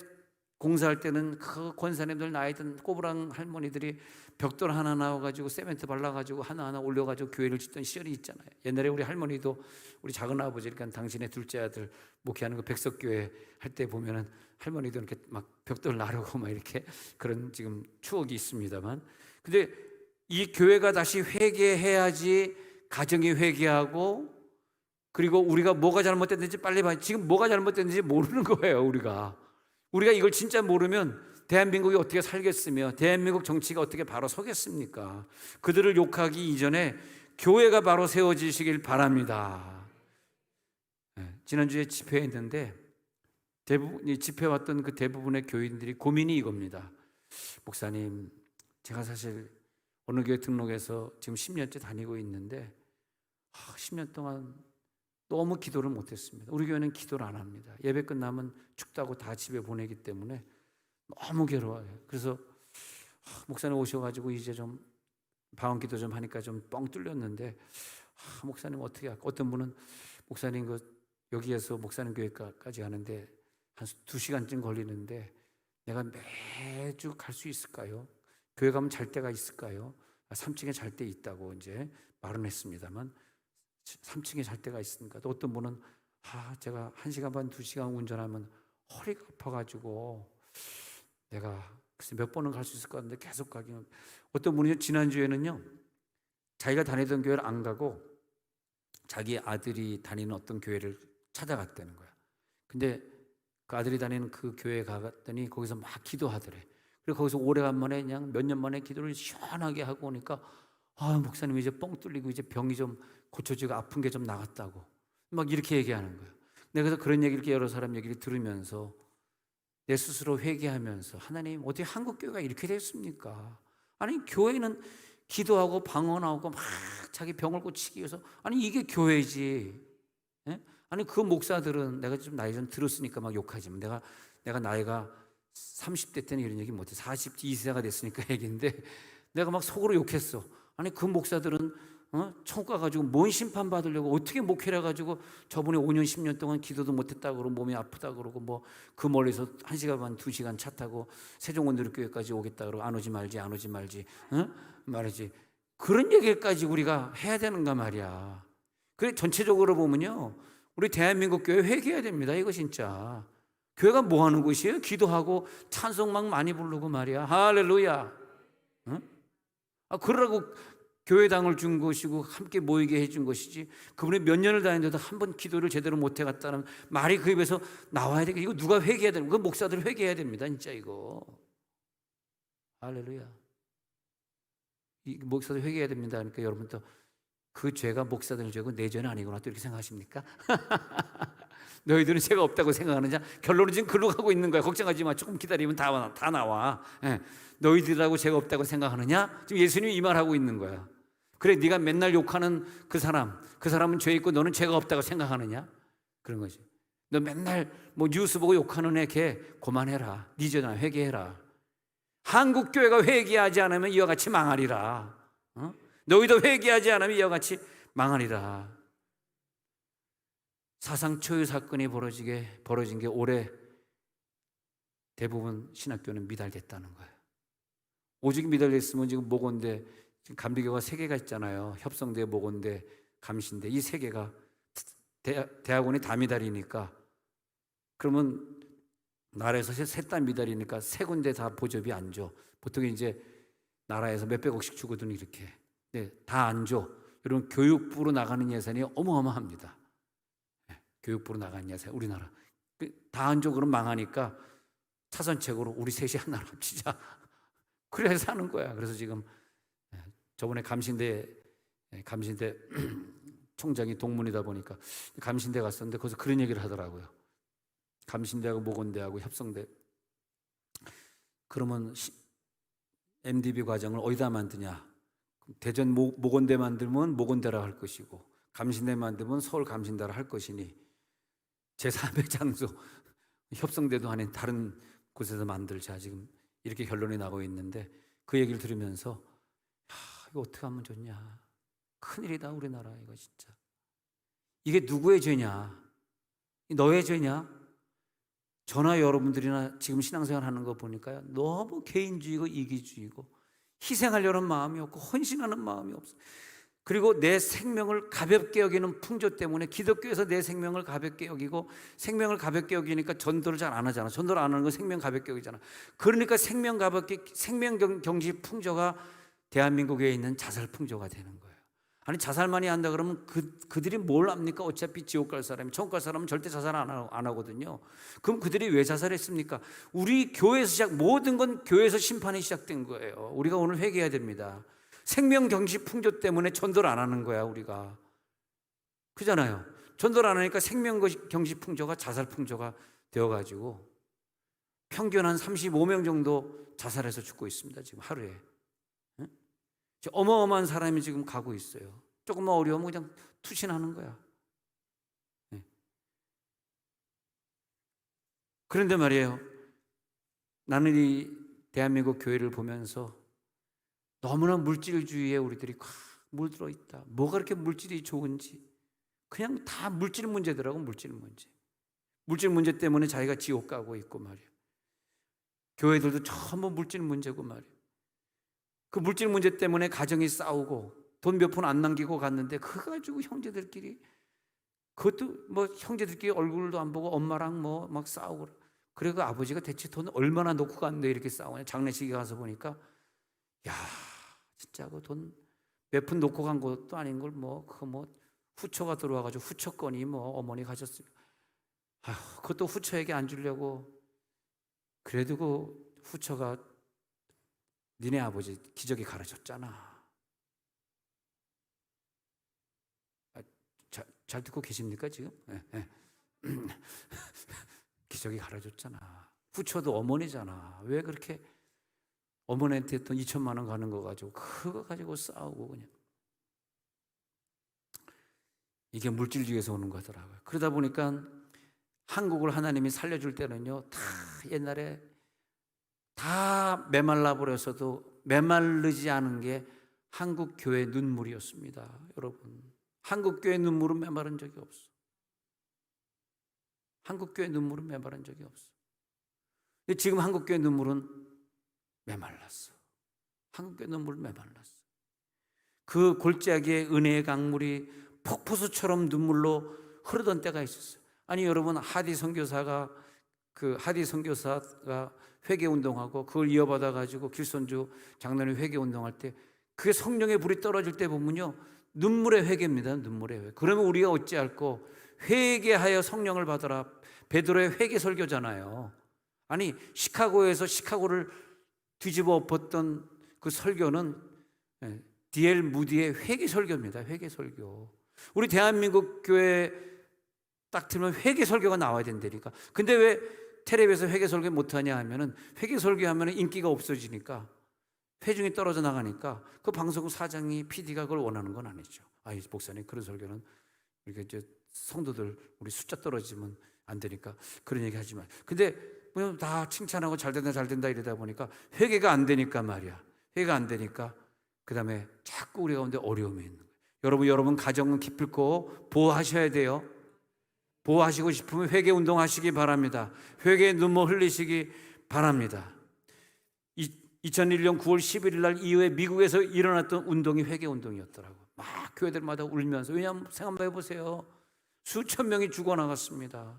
A: 공사할 때는 그 권사님들 나이 든 꼬부랑 할머니들이 벽돌 하나 나와가지고 세멘트 발라가지고 하나하나 올려가지고 교회를 짓던 시절이 있잖아요. 옛날에 우리 할머니도 우리 작은 아버지, 그러니까 당신의 둘째 아들 목회하는 그 백석교회 할 때 보면은 할머니도 이렇게 막 벽돌 나르고 막 이렇게 그런 지금 추억이 있습니다만, 근데 이 교회가 다시 회개해야지 가정이 회개하고, 그리고 우리가 뭐가 잘못됐는지 빨리 봐야. 지금 뭐가 잘못됐는지 모르는 거예요. 우리가 이걸 진짜 모르면 대한민국이 어떻게 살겠으며 대한민국 정치가 어떻게 바로 서겠습니까? 그들을 욕하기 이전에 교회가 바로 세워지시길 바랍니다. 지난주에 집회했는데 집회 왔던 그 대부분의 교인들이 고민이 이겁니다. 목사님, 제가 사실 어느 교회 등록해서 지금 10년째 다니고 있는데 10년 동안 너무 기도를 못했습니다. 우리 교회는 기도를 안 합니다. 예배 끝나면 춥다고 다 집에 보내기 때문에 너무 괴로워요. 그래서 목사님 오셔가지고 이제 좀 방언기도 좀 하니까 좀 뻥 뚫렸는데 목사님 어떻게 할까? 어떤 분은 목사님 여기에서 목사님 교회까지 가는데 한 2시간쯤 걸리는데 내가 매주 갈 수 있을까요? 교회 가면 잘 때가 있을까요? 3층에 잘 때 있다고 이제 말은 했습니다만 3층에 잘 때가 있으니까. 또 어떤 분은 제가 1시간 반 2시간 운전하면 허리가 아파가지고 내가 글쎄 몇 번은 갈 수 있을 것 같은데 계속 가기는. 어떤 분이 지난주에는요, 자기가 다니던 교회를 안 가고 자기 아들이 다니는 어떤 교회를 찾아갔다는 거야. 근데 그 아들이 다니는 그 교회에 가봤더니 거기서 막 기도하더래. 그리고 거기서 오래간만에 그냥 몇 년 만에 기도를 시원하게 하고 오니까 목사님 이제 뻥 뚫리고 이제 병이 좀 고쳐지고 아픈 게 좀 나갔다고 막 이렇게 얘기하는 거예요. 내가 그래서 그런 얘기를 여러 사람 얘기를 들으면서 내 스스로 회개하면서, 하나님 어떻게 한국교회가 이렇게 됐습니까? 아니 교회는 기도하고 방언하고 막 자기 병을 고치기 위해서, 아니 이게 교회지. 예? 아니 그 목사들은, 내가 좀 나이 좀 들었으니까 막 욕하지만, 내가 나이가 30대 때는 이런 얘기 못해. 42세가 됐으니까 얘기인데, 내가 막 속으로 욕했어. 아니 그 목사들은 천국 가가지고 뭔 심판 받으려고 어떻게 목회를 해가지고 저번에 5년 10년 동안 기도도 못했다고 그러고 몸이 아프다 그러고 뭐 그 멀리서 1시간 반 2시간 차 타고 세종원누리교회까지 오겠다 그러고 안 오지 말지 말이지. 그런 얘기까지 우리가 해야 되는가 말이야. 그래 전체적으로 보면요, 우리 대한민국 교회 회개해야 됩니다. 이거 진짜 교회가 뭐 하는 곳이에요? 기도하고 찬송 막 많이 부르고 말이야. 할렐루야. 그러라고 교회당을 준 것이고 함께 모이게 해준 것이지, 그분이 몇 년을 다녔는데도 한 번 기도를 제대로 못 해갔다는 말이 그 입에서 나와야 되겠. 이거 누가 회개해야 되는 거? 목사들 회개해야 됩니다. 진짜 이거. 할렐루야. 이 목사들 회개해야 됩니다. 그러니까 여러분도 그 죄가 목사들 죄고 내 죄는 아니구나 또 이렇게 생각하십니까? 너희들은 죄가 없다고 생각하느냐? 결론은 지금 글로 가고 있는 거야. 걱정하지 마. 조금 기다리면 다 나와. 예. 너희들하고 죄가 없다고 생각하느냐? 지금 예수님이 이 말하고 있는 거야. 그래, 네가 맨날 욕하는 그 사람은 죄 있고 너는 죄가 없다고 생각하느냐? 그런 거지. 너 맨날 뭐 뉴스 보고 욕하는 애 걔 그만해라. 네 죄나 회개해라. 한국 교회가 회개하지 않으면 이와 같이 망하리라. 너희도 회개하지 않으면 이와 같이 망하리라. 사상 초유 사건이 벌어진 게 올해 대부분 신학교는 미달됐다는 거예요. 오직 미달됐으면 지금 모건대, 지금 감리교가 3개가 있잖아요. 협성대, 모건대, 감신대. 이 3개가 대학원이 다 미달이니까, 그러면 나라에서 셋 다 미달이니까 3군데 다 보접이 안 줘. 보통 이제 나라에서 몇백억씩 주거든 이렇게. 네, 다 안 줘. 여러분 교육부로 나가는 예산이 어마어마합니다. 네, 교육부로 나가는 예산, 우리나라 다 안 줘. 그럼 망하니까 차선책으로 우리 셋이 하나로 합치자. 그래야 사는 거야. 그래서 지금 저번에 감신대 총장이 동문이다 보니까 감신대 갔었는데 거기서 그런 얘기를 하더라고요. 감신대하고 모건대하고 협성대, 그러면 MDB 과정을 어디다 만드냐? 대전 모건대 만들면 모건대라 할 것이고, 감신대 만들면 서울 감신대라 할 것이니 제3의 장소 협성대도 아닌 다른 곳에서 만들자. 지금 이렇게 결론이 나고 있는데, 그 얘기를 들으면서 이거 어떻게 하면 좋냐? 큰일이다 우리나라. 이거 진짜 이게 누구의 죄냐? 너의 죄냐? 저나 여러분들이나 지금 신앙생활 하는 거 보니까요, 너무 개인주의고 이기주의고 희생하려는 마음이 없고 헌신하는 마음이 없어. 그리고 내 생명을 가볍게 여기는 풍조 때문에 기독교에서 내 생명을 가볍게 여기고, 생명을 가볍게 여기니까 전도를 잘 안 하잖아. 전도를 안 하는 건 생명 가볍게 여기잖아. 그러니까 생명 경시 풍조가 대한민국에 있는 자살 풍조가 되는 거예요. 아니 자살만이 한다 그러면 그들이 뭘 압니까? 어차피 지옥 갈 사람이, 천국 갈 사람은 절대 자살 안 하거든요. 그럼 그들이 왜 자살했습니까? 우리 교회에서 모든 건 교회에서 심판이 시작된 거예요. 우리가 오늘 회개해야 됩니다. 생명 경시 풍조 때문에 전도를 안 하는 거야 우리가. 그잖아요. 전도를 안 하니까 생명 경시 풍조가 자살 풍조가 되어가지고 평균 한 35명 정도 자살해서 죽고 있습니다 지금 하루에. 어마어마한 사람이 지금 가고 있어요. 조금만 어려우면 그냥 투신하는 거야. 그런데 말이에요, 나는 이 대한민국 교회를 보면서 너무나 물질주의에 우리들이 꽉 물들어 있다. 뭐가 그렇게 물질이 좋은지, 그냥 다 물질 문제더라고. 물질 문제 때문에 자기가 지옥 가고 있고 말이에요. 교회들도 전부 물질 문제고 말이에요. 그 물질 문제 때문에 가정이 싸우고 돈 몇 푼 안 남기고 갔는데 그거 가지고 형제들끼리, 그것도 뭐 형제들끼리 얼굴도 안 보고 엄마랑 뭐 막 싸우고. 그래 그 아버지가 대체 돈 얼마나 놓고 갔는데 이렇게 싸우냐. 장례식에 가서 보니까 야 진짜 그 돈 몇 푼 놓고 간 것도 아닌 걸 뭐 후처가 들어와가지고 후처권이 뭐 어머니 가셨어요. 아휴, 그것도 후처에게 안 주려고. 그래도 그 후처가 니네 아버지 기저귀 갈아줬잖아. 잘 듣고 계십니까 지금? 네. 기저귀 갈아줬잖아. 부처도 어머니잖아. 왜 그렇게 어머니한테 돈 2천만 원 가는 거 가지고 그거 가지고 싸우고 그냥. 이게 물질주의에서 오는 거더라고요. 그러다 보니까 한국을 하나님이 살려줄 때는요, 다 옛날에 다 메말라 버렸어도 메말르지 않은 게 한국 교회 눈물이었습니다. 여러분, 한국 교회 눈물은 메마른 적이 없어. 한국 교회 눈물은 메마른 적이 없어. 근데 지금 한국 교회 눈물은 메말랐어. 한국 교회 눈물은 메말랐어. 그 골짜기에 은혜의 강물이 폭포수처럼 눈물로 흐르던 때가 있었어요. 아니 여러분, 하디 선교사가 회개 운동하고 그걸 이어받아 가지고 길손주 장로님 회개 운동할 때 그게 성령의 불이 떨어질 때 보면요, 눈물의 회개입니다. 눈물의 회개. 그러면 우리가 어찌할꼬 회개하여 성령을 받아라. 베드로의 회개 설교잖아요. 아니 시카고에서 시카고를 뒤집어 엎었던 그 설교는 D.L. 무디의 회개 설교입니다. 회개 설교. 우리 대한민국 교회 딱 들으면 회개 설교가 나와야 된다니까. 근데 왜 텔레비에서 회개 설교 못하냐 하면은, 회개 설교하면 인기가 없어지니까, 회중이 떨어져 나가니까 그 방송국 사장이 PD가 그걸 원하는 건 아니죠. 이 목사님 그런 설교는 이렇게 이제 성도들 우리 숫자 떨어지면 안 되니까 그런 얘기 하지 마. 근데 뭐 다 칭찬하고 잘 된다 이러다 보니까 회개가 안 되니까 말이야. 회개가 안 되니까 그 다음에 자꾸 우리 가운데 어려움이 있는 거예요. 여러분 가정은 기필코 보호하셔야 돼요. 보호하시고 싶으면 회개 운동하시기 바랍니다. 회개의 눈물 흘리시기 바랍니다. 2001년 9월 11일 날 이후에 미국에서 일어났던 운동이 회개 운동이었더라고. 막 교회들마다 울면서. 왜냐하면 생각만 해보세요. 수천 명이 죽어나갔습니다.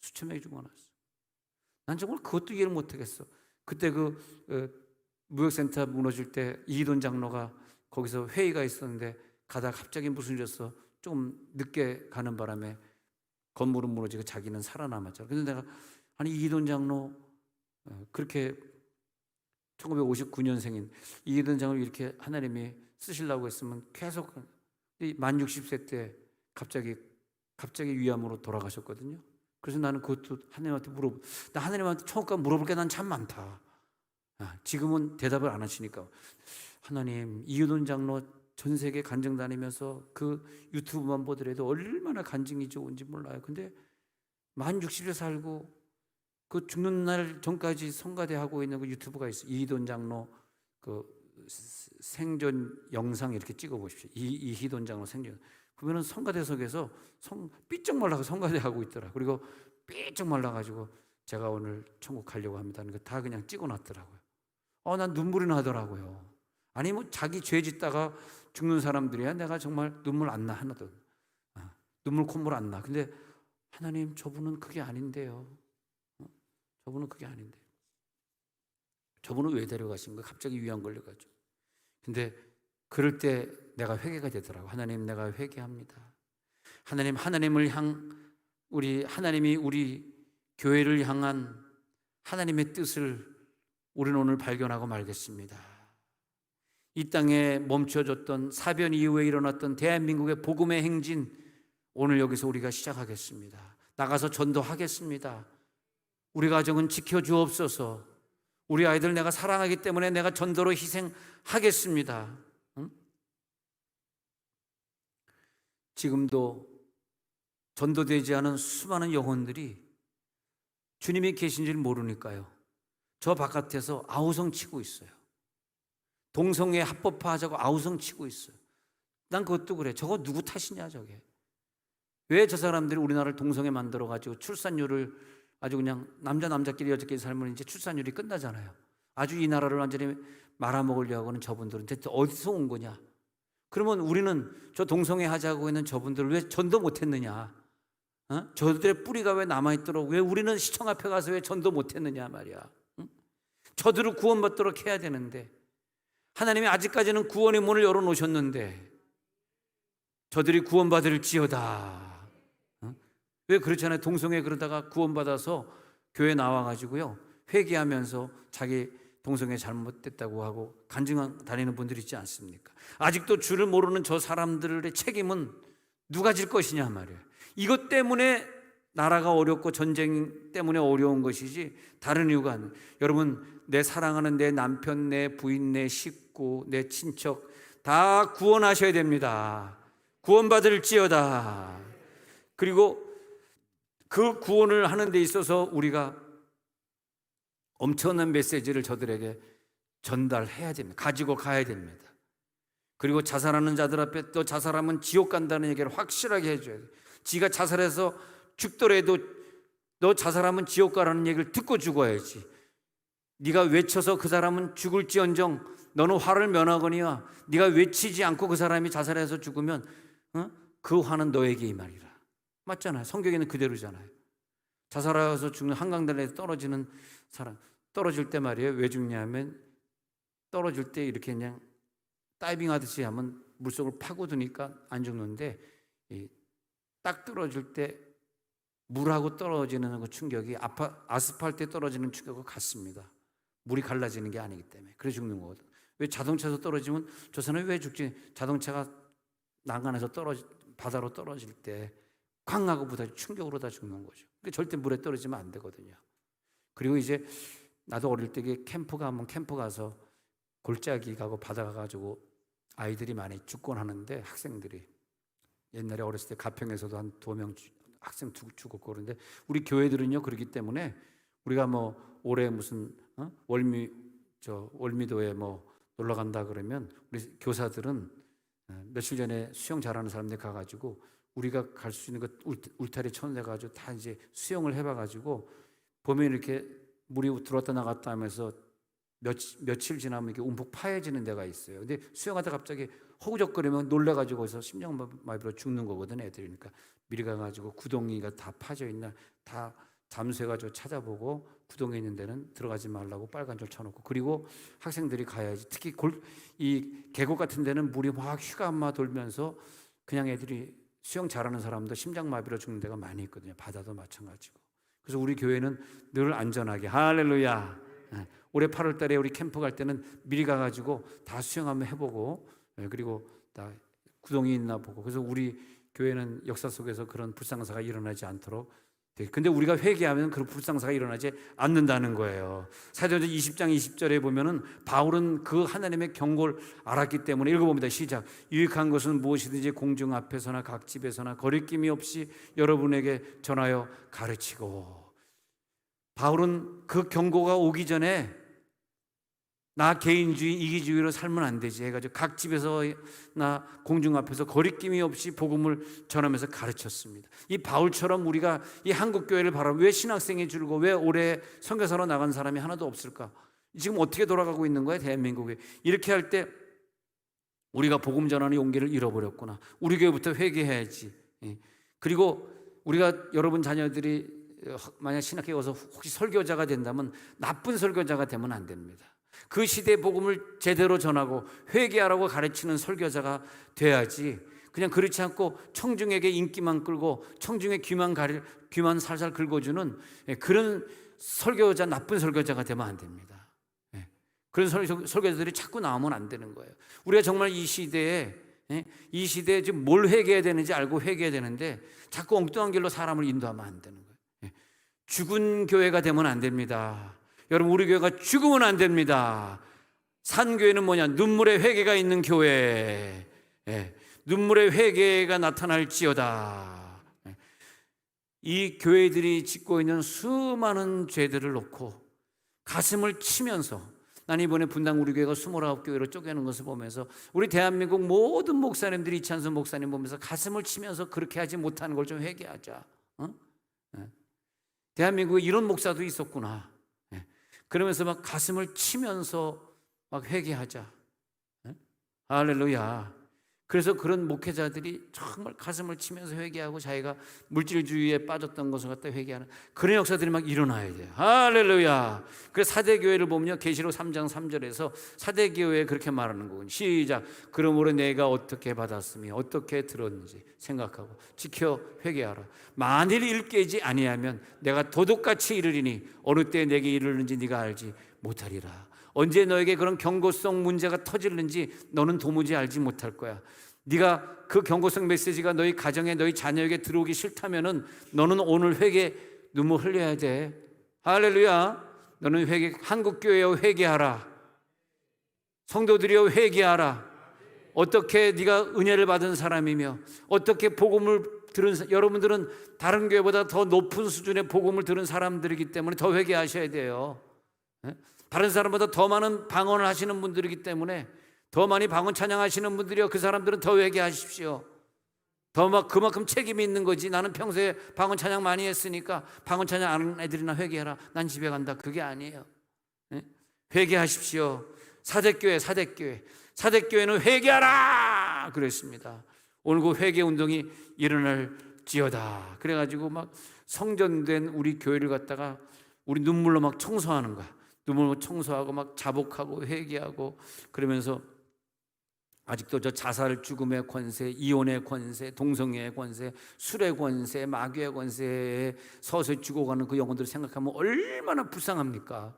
A: 수천 명이 죽어나갔어. 난 정말 그것도 이해를 못하겠어. 그때 무역센터 무너질 때 이희돈 장로가 거기서 회의가 있었는데 가다가 갑자기 무슨 일 있었어. 좀 늦게 가는 바람에 건물은 무너지고 자기는 살아남았잖아. 그래서 내가 아니 이희돈 장로 그렇게 1959년생인 이희돈 장로 이렇게 하나님이 쓰시려고 했으면 계속 만 60세 때 갑자기 위암으로 돌아가셨거든요. 그래서 나는 그것도 하나님한테 나 하나님한테 처음부터 물어볼 게 난 참 많다. 지금은 대답을 안 하시니까 하나님, 이희돈 장로 전 세계 간증 다니면서 그 유튜브만 보더라도 얼마나 간증이 좋은지 몰라요. 근데 만 60세 살고 그 죽는 날 전까지 성가대 하고 있는 그 유튜브가 있어요. 이희돈 장로 그 생전 영상 이렇게 찍어 보십시오. 이희돈 장로 생전. 그러면은 성가대석에서 삐쩍 말라서 성가대 하고 있더라. 그리고 삐쩍 말라가지고 제가 오늘 천국 가려고 합니다. 그러니까 다 그냥 찍어놨더라고요. 난 눈물이 나더라고요. 아니 뭐 자기 죄 짓다가 죽는 사람들이야 내가 정말 눈물 안 나 하나도. 눈물 콧물 안 나. 근데 하나님 저분은 그게 아닌데요. 저분은 그게 아닌데. 저분은 왜 데려가신 거예요? 갑자기 위암 걸려가지고. 근데 그럴 때 내가 회개가 되더라고. 하나님 내가 회개합니다. 하나님이 우리 교회를 향한 하나님의 뜻을 우리는 오늘 발견하고 말겠습니다. 이 땅에 멈춰졌던 사변 이후에 일어났던 대한민국의 복음의 행진, 오늘 여기서 우리가 시작하겠습니다. 나가서 전도하겠습니다. 우리 가정은 지켜주옵소서. 우리 아이들 내가 사랑하기 때문에 내가 전도로 희생하겠습니다. 지금도 전도되지 않은 수많은 영혼들이 주님이 계신 줄 모르니까요, 저 바깥에서 아우성 치고 있어요. 동성애 합법화하자고 아우성 치고 있어요. 난 그것도 그래. 저거 누구 탓이냐 저게. 왜 저 사람들이 우리나라를 동성애 만들어가지고 출산율을 아주 그냥 남자끼리 여자끼리 살면 이제 출산율이 끝나잖아요. 아주 이 나라를 완전히 말아먹으려고 하는 저분들은 대체 어디서 온 거냐. 그러면 우리는 저 동성애 하자고 했는 저분들을 왜 전도 못했느냐. 저들의 뿌리가 왜 남아있도록, 왜 우리는 시청 앞에 가서 왜 전도 못했느냐 말이야. 저들을 구원받도록 해야 되는데, 하나님이 아직까지는 구원의 문을 열어놓으셨는데 저들이 구원받을지어다. 왜 그렇잖아요. 동성애 그러다가 구원받아서 교회 나와가지고요 회개하면서 자기 동성애 잘못됐다고 하고 간증 다니는 분들이 있지 않습니까? 아직도 주를 모르는 저 사람들의 책임은 누가 질 것이냐 말이에요. 이것 때문에 나라가 어렵고 전쟁 때문에 어려운 것이지 다른 이유가 아니에요. 여러분, 내 사랑하는 내 남편, 내 부인, 내 식구, 내 친척 다 구원하셔야 됩니다. 구원받을지어다. 그리고 그 구원을 하는 데 있어서 우리가 엄청난 메시지를 저들에게 전달해야 됩니다. 가지고 가야 됩니다. 그리고 자살하는 자들 앞에 또 자살하면 지옥 간다는 얘기를 확실하게 해줘야 돼요. 지가 자살해서 죽더라도 너 자살하면 지옥 가라는 얘기를 듣고 죽어야지. 네가 외쳐서 그 사람은 죽을지언정 너는 화를 면하거니와 네가 외치지 않고 그 사람이 자살해서 죽으면 그 화는 너에게 임하리라. 맞잖아요. 성경에는 그대로잖아요. 자살해서 죽는 한강단에서 떨어지는 사람, 떨어질 때 말이에요. 왜 죽냐면 떨어질 때 이렇게 그냥 다이빙 하듯이 하면 물속을 파고드니까 안 죽는데 딱 떨어질 때 물하고 떨어지는 그 충격이 아스팔트에 떨어지는 충격과 같습니다. 물이 갈라지는 게 아니기 때문에. 그래 죽는 거거든. 왜 자동차에서 떨어지면 저 사람이 왜 죽지? 자동차가 난간에서 바다로 떨어질 때 쾅 하고 부딪혀 충격으로 다 죽는 거죠. 그러니까 절대 물에 떨어지면 안 되거든요. 그리고 이제 나도 어릴 때 캠프 가면 캠프 가서 골짜기 가고 바다 가가지고 아이들이 많이 죽곤 하는데 학생들이 옛날에 어렸을 때 가평에서도 한 2명 학생 죽었고 그런데 우리 교회들은요 그렇기 때문에 우리가 뭐 올해 무슨 월미도에 뭐 놀러 간다 그러면 우리 교사들은 며칠 전에 수영 잘하는 사람들 가가지고 우리가 갈 수 있는 그 울타리 쳐내가지고 다 이제 수영을 해봐가지고 보면 이렇게 물이 들어왔다 나갔다 하면서 며칠 지나면 이렇게 움푹 파여지는 데가 있어요. 근데 수영하다 갑자기 허우적거리면 놀래가지고 거기서 심장마비로 죽는 거거든 애들이. 그러니까 미리 가가지고 구덩이가 다 파져 있나 다 잠수해가지고 찾아보고 구덩이 있는 데는 들어가지 말라고 빨간 줄 쳐놓고 그리고 학생들이 가야지. 특히 이 계곡 같은 데는 물이 막 휘감아 돌면서 그냥 애들이 수영 잘하는 사람도 심장마비로 죽는 데가 많이 있거든요. 바다도 마찬가지고. 그래서 우리 교회는 늘 안전하게 할렐루야. 올해 8월 달에 우리 캠프 갈 때는 미리 가가지고 다 수영 한번 해보고 그리고 다 구덩이 있나 보고. 그래서 우리 교회는 역사 속에서 그런 불상사가 일어나지 않도록. 근데 우리가 회개하면 그런 불상사가 일어나지 않는다는 거예요. 사도행전 20장 20절에 보면은 바울은 그 하나님의 경고를 알았기 때문에 읽어봅니다. 시작. 유익한 것은 무엇이든지 공중 앞에서나 각 집에서나 거리낌이 없이 여러분에게 전하여 가르치고. 바울은 그 경고가 오기 전에 나 개인주의, 이기주의로 살면 안 되지 해가지고 각 집에서나 공중 앞에서 거리낌이 없이 복음을 전하면서 가르쳤습니다. 이 바울처럼 우리가 이 한국교회를 바라보면 왜 신학생이 줄고 왜 올해 선교사로 나간 사람이 하나도 없을까? 지금 어떻게 돌아가고 있는 거야 대한민국에? 이렇게 할 때 우리가 복음 전하는 용기를 잃어버렸구나. 우리 교회부터 회개해야지. 그리고 우리가 여러분 자녀들이 만약 신학교에 와서 혹시 설교자가 된다면 나쁜 설교자가 되면 안 됩니다. 그 시대의 복음을 제대로 전하고 회개하라고 가르치는 설교자가 돼야지. 그냥 그렇지 않고 청중에게 인기만 끌고 청중의 귀만 살살 긁어주는 그런 설교자, 나쁜 설교자가 되면 안 됩니다. 그런 설교자들이 자꾸 나오면 안 되는 거예요. 우리가 정말 이 시대에 지금 뭘 회개해야 되는지 알고 회개해야 되는데 자꾸 엉뚱한 길로 사람을 인도하면 안 되는 거예요. 죽은 교회가 되면 안 됩니다. 여러분, 우리 교회가 죽으면 안 됩니다. 산교회는 뭐냐? 눈물의 회개가 있는 교회. 눈물의 회개가 나타날지어다. 이 교회들이 짓고 있는 수많은 죄들을 놓고 가슴을 치면서, 난 이번에 분당 우리 교회가 29교회로 쪼개는 것을 보면서 우리 대한민국 모든 목사님들이 이찬수 목사님 보면서 가슴을 치면서 그렇게 하지 못하는 걸 좀 회개하자. 대한민국에 이런 목사도 있었구나. 그러면서 막 가슴을 치면서 막 회개하자. 할렐루야. 그래서 그런 목회자들이 정말 가슴을 치면서 회개하고 자기가 물질주의에 빠졌던 것을 갖다 회개하는 그런 역사들이 막 일어나야 돼요. 할렐루야. 그래서 사대교회를 보면요, 계시록 3장 3절에서 사대교회에 그렇게 말하는 거군요. 시작. 그러므로 내가 어떻게 받았으며 어떻게 들었는지 생각하고 지켜 회개하라. 만일 일깨지 아니하면 내가 도둑같이 이르리니 어느 때 내게 이르는지 네가 알지 못하리라. 언제 너에게 그런 경고성 문제가 터질는지 너는 도무지 알지 못할 거야. 네가 그 경고성 메시지가 너희 가정에 너희 자녀에게 들어오기 싫다면은 너는 오늘 회개 눈물 흘려야 돼. 할렐루야. 너는 한국교회여 회개하라. 성도들이여 회개하라. 어떻게 네가 은혜를 받은 사람이며 어떻게 복음을 들은 여러분들은 다른 교회보다 더 높은 수준의 복음을 들은 사람들이기 때문에 더 회개하셔야 돼요. 다른 사람보다 더 많은 방언을 하시는 분들이기 때문에 더 많이 방언 찬양하시는 분들이요, 그 사람들은 더 회개하십시오. 더 막 그만큼 책임이 있는 거지. 나는 평소에 방언 찬양 많이 했으니까 방언 찬양 안 하는 애들이나 회개해라. 난 집에 간다. 그게 아니에요. 회개하십시오. 사대교회는 회개하라 그랬습니다. 오늘 그 회개 운동이 일어날지어다. 그래가지고 막 성전된 우리 교회를 갖다가 우리 눈물로 막 청소하는 거야. 눈물로 청소하고 막 자복하고 회개하고 그러면서 아직도 저 자살 죽음의 권세, 이혼의 권세, 동성애의 권세, 술의 권세, 마귀의 권세에 서서히 죽어가는 그 영혼들을 생각하면 얼마나 불쌍합니까?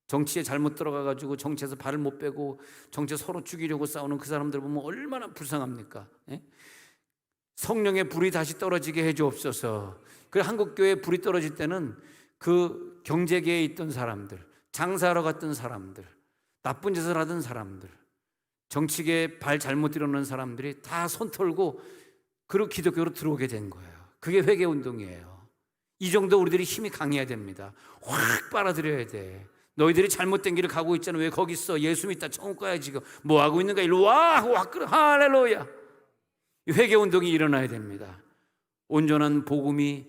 A: 정치에 잘못 들어가가지고 정치에서 발을 못 빼고 정치에 서로 죽이려고 싸우는 그 사람들 보면 얼마나 불쌍합니까? 성령의 불이 다시 떨어지게 해주옵소서. 그 한국교회에 불이 떨어질 때는 그 경제계에 있던 사람들, 장사하러 갔던 사람들, 나쁜 짓을 하던 사람들, 정치계에 발 잘못 들어놓는 사람들이 다 손 털고 그리고 기독교로 들어오게 된 거예요. 그게 회개운동이에요. 이 정도 우리들이 힘이 강해야 됩니다. 확 빨아들여야 돼. 너희들이 잘못된 길을 가고 있잖아. 왜 거기 있어? 예수 믿다 천국 가야 지금 뭐 하고 있는가? 일로 와 하고 확 끌어. 할렐루야. 회개운동이 일어나야 됩니다. 온전한 복음이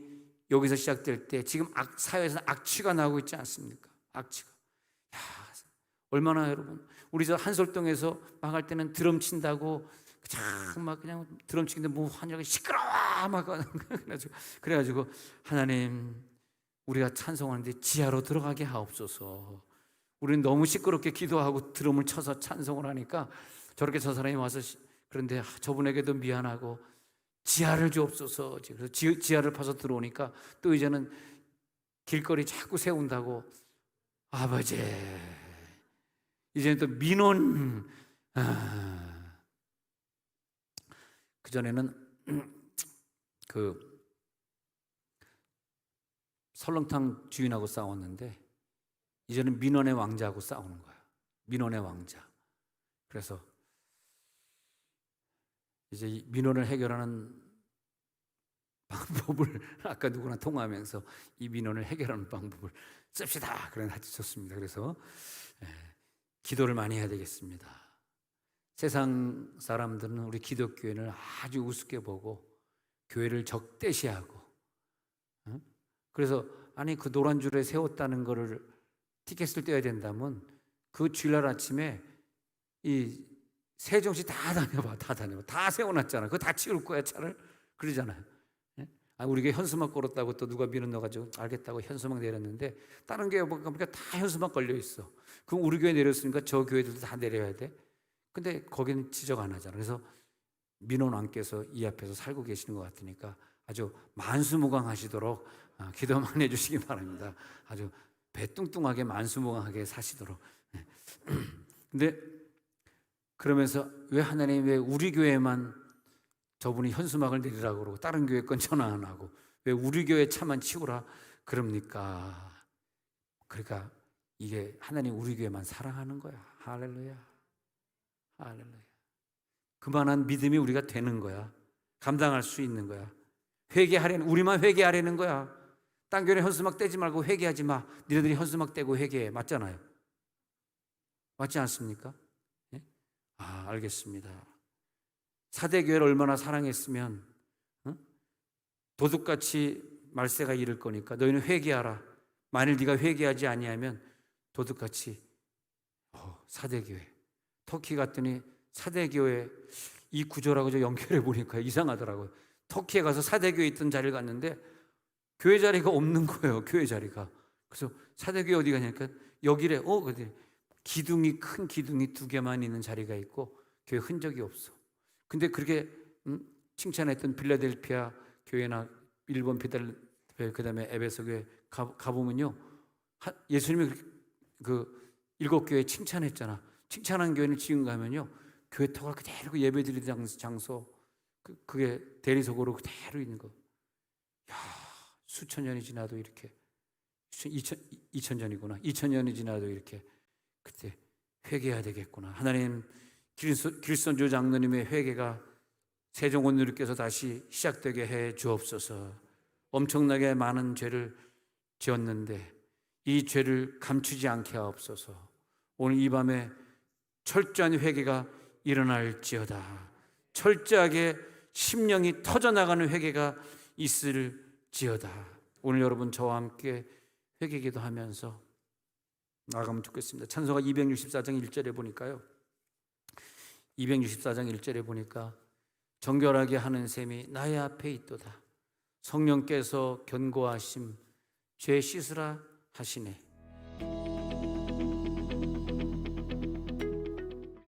A: 여기서 시작될 때 지금 사회에서 악취가 나고 있지 않습니까? 악취가. 야, 얼마나 여러분, 우리 저 한솔동에서 막 할 때는 드럼 친다고 막 그냥 드럼 치는데 뭐 환자가 시끄러워 막 그래가지고 하나님, 우리가 찬송하는데 지하로 들어가게 하옵소서. 우리는 너무 시끄럽게 기도하고 드럼을 쳐서 찬송을 하니까 저렇게 저 사람이 와서 그런데 저분에게도 미안하고 지하를 주옵소서. 그래서 지하를 파서 들어오니까 또 이제는 길거리 자꾸 세운다고 아버지, 이제는 또 민원. 그전에는 그 설렁탕 주인하고 싸웠는데 이제는 민원의 왕자하고 싸우는 거야. 민원의 왕자. 그래서 이제 이 민원을 해결하는 방법을 아까 누구나 통화하면서 이 민원을 해결하는 방법을 씁시다. 그래 아주 좋습니다. 그래서 기도를 많이 해야 되겠습니다. 세상 사람들은 우리 기독교인을 아주 우습게 보고 교회를 적대시하고, 그래서 아니 그 노란 줄에 세웠다는 거를 티켓을 떼야 된다면 그 주일날 아침에 이 세종시 다 다녀봐. 다 세워놨잖아. 그거 다 치울 거야 차를. 그러잖아요. 우리가 현수막 걸었다고 또 누가 민원 넣어가지고 알겠다고 현수막 내렸는데 다른 교회 보니까 다 현수막 걸려 있어. 그럼 우리 교회 내렸으니까 저 교회들도 다 내려야 돼. 근데 거기는 지적 안 하잖아. 그래서 민원왕께서 이 앞에서 살고 계시는 것 같으니까 아주 만수무강하시도록 기도만 해주시기 바랍니다. 아주 배뚱뚱하게 만수무강하게 사시도록. 근데 그러면서 왜 하나님 왜 우리 교회만 저분이 현수막을 내리라고 그러고 다른 교회 건 전화 안 하고 왜 우리 교회 차만 치우라 그럽니까? 그러니까 이게 하나님 우리 교회만 사랑하는 거야. 할렐루야. 할렐루야. 그만한 믿음이 우리가 되는 거야. 감당할 수 있는 거야. 우리만 회개하려는 거야. 딴 교회 현수막 떼지 말고 회개하지 마. 니네들이 현수막 떼고 회개해. 맞잖아요. 맞지 않습니까? 네? 알겠습니다. 사대교회를 얼마나 사랑했으면 도둑같이 말세가 이를 거니까 너희는 회개하라. 만일 네가 회개하지 아니하면 도둑같이. 사대교회 터키 갔더니 사대교회 이 구조라고 저 연결해 보니까 이상하더라고요. 터키에 가서 사대교회 있던 자리를 갔는데 교회 자리가 없는 거예요. 교회 자리가. 그래서 사대교회 어디 가냐니까 여기래. 기둥이 큰 기둥이 2개만 있는 자리가 있고 교회 흔적이 없어. 근데 그렇게 칭찬했던 빌라델피아 교회나 일본 필라델피아 그다음에 에베소 교회 가보면요, 예수님이 그 7 교회 칭찬했잖아. 칭찬한 교회는 지금 가면요 교회터가 그대로 그 예배드리는 장소, 그게 대리석으로 그대로 있는 거. 야, 수천 년이 지나도 이렇게, 2000년이구나. 2000년이 지나도 이렇게, 그때 회개해야 되겠구나. 하나님, 길선조 장로님의 회개가 세종원누리께서 다시 시작되게 해 주옵소서. 엄청나게 많은 죄를 지었는데 이 죄를 감추지 않게 하옵소서. 오늘 이 밤에 철저한 회개가 일어날지어다. 철저하게 심령이 터져나가는 회개가 있을지어다. 오늘 여러분 저와 함께 회개기도 하면서 나가면 좋겠습니다. 찬송가 264장 1절에 보니까요, 264장 1절에 보니까 정결하게 하는 셈이 나의 앞에 있도다. 성령께서 견고하심 죄 씻으라 하시네.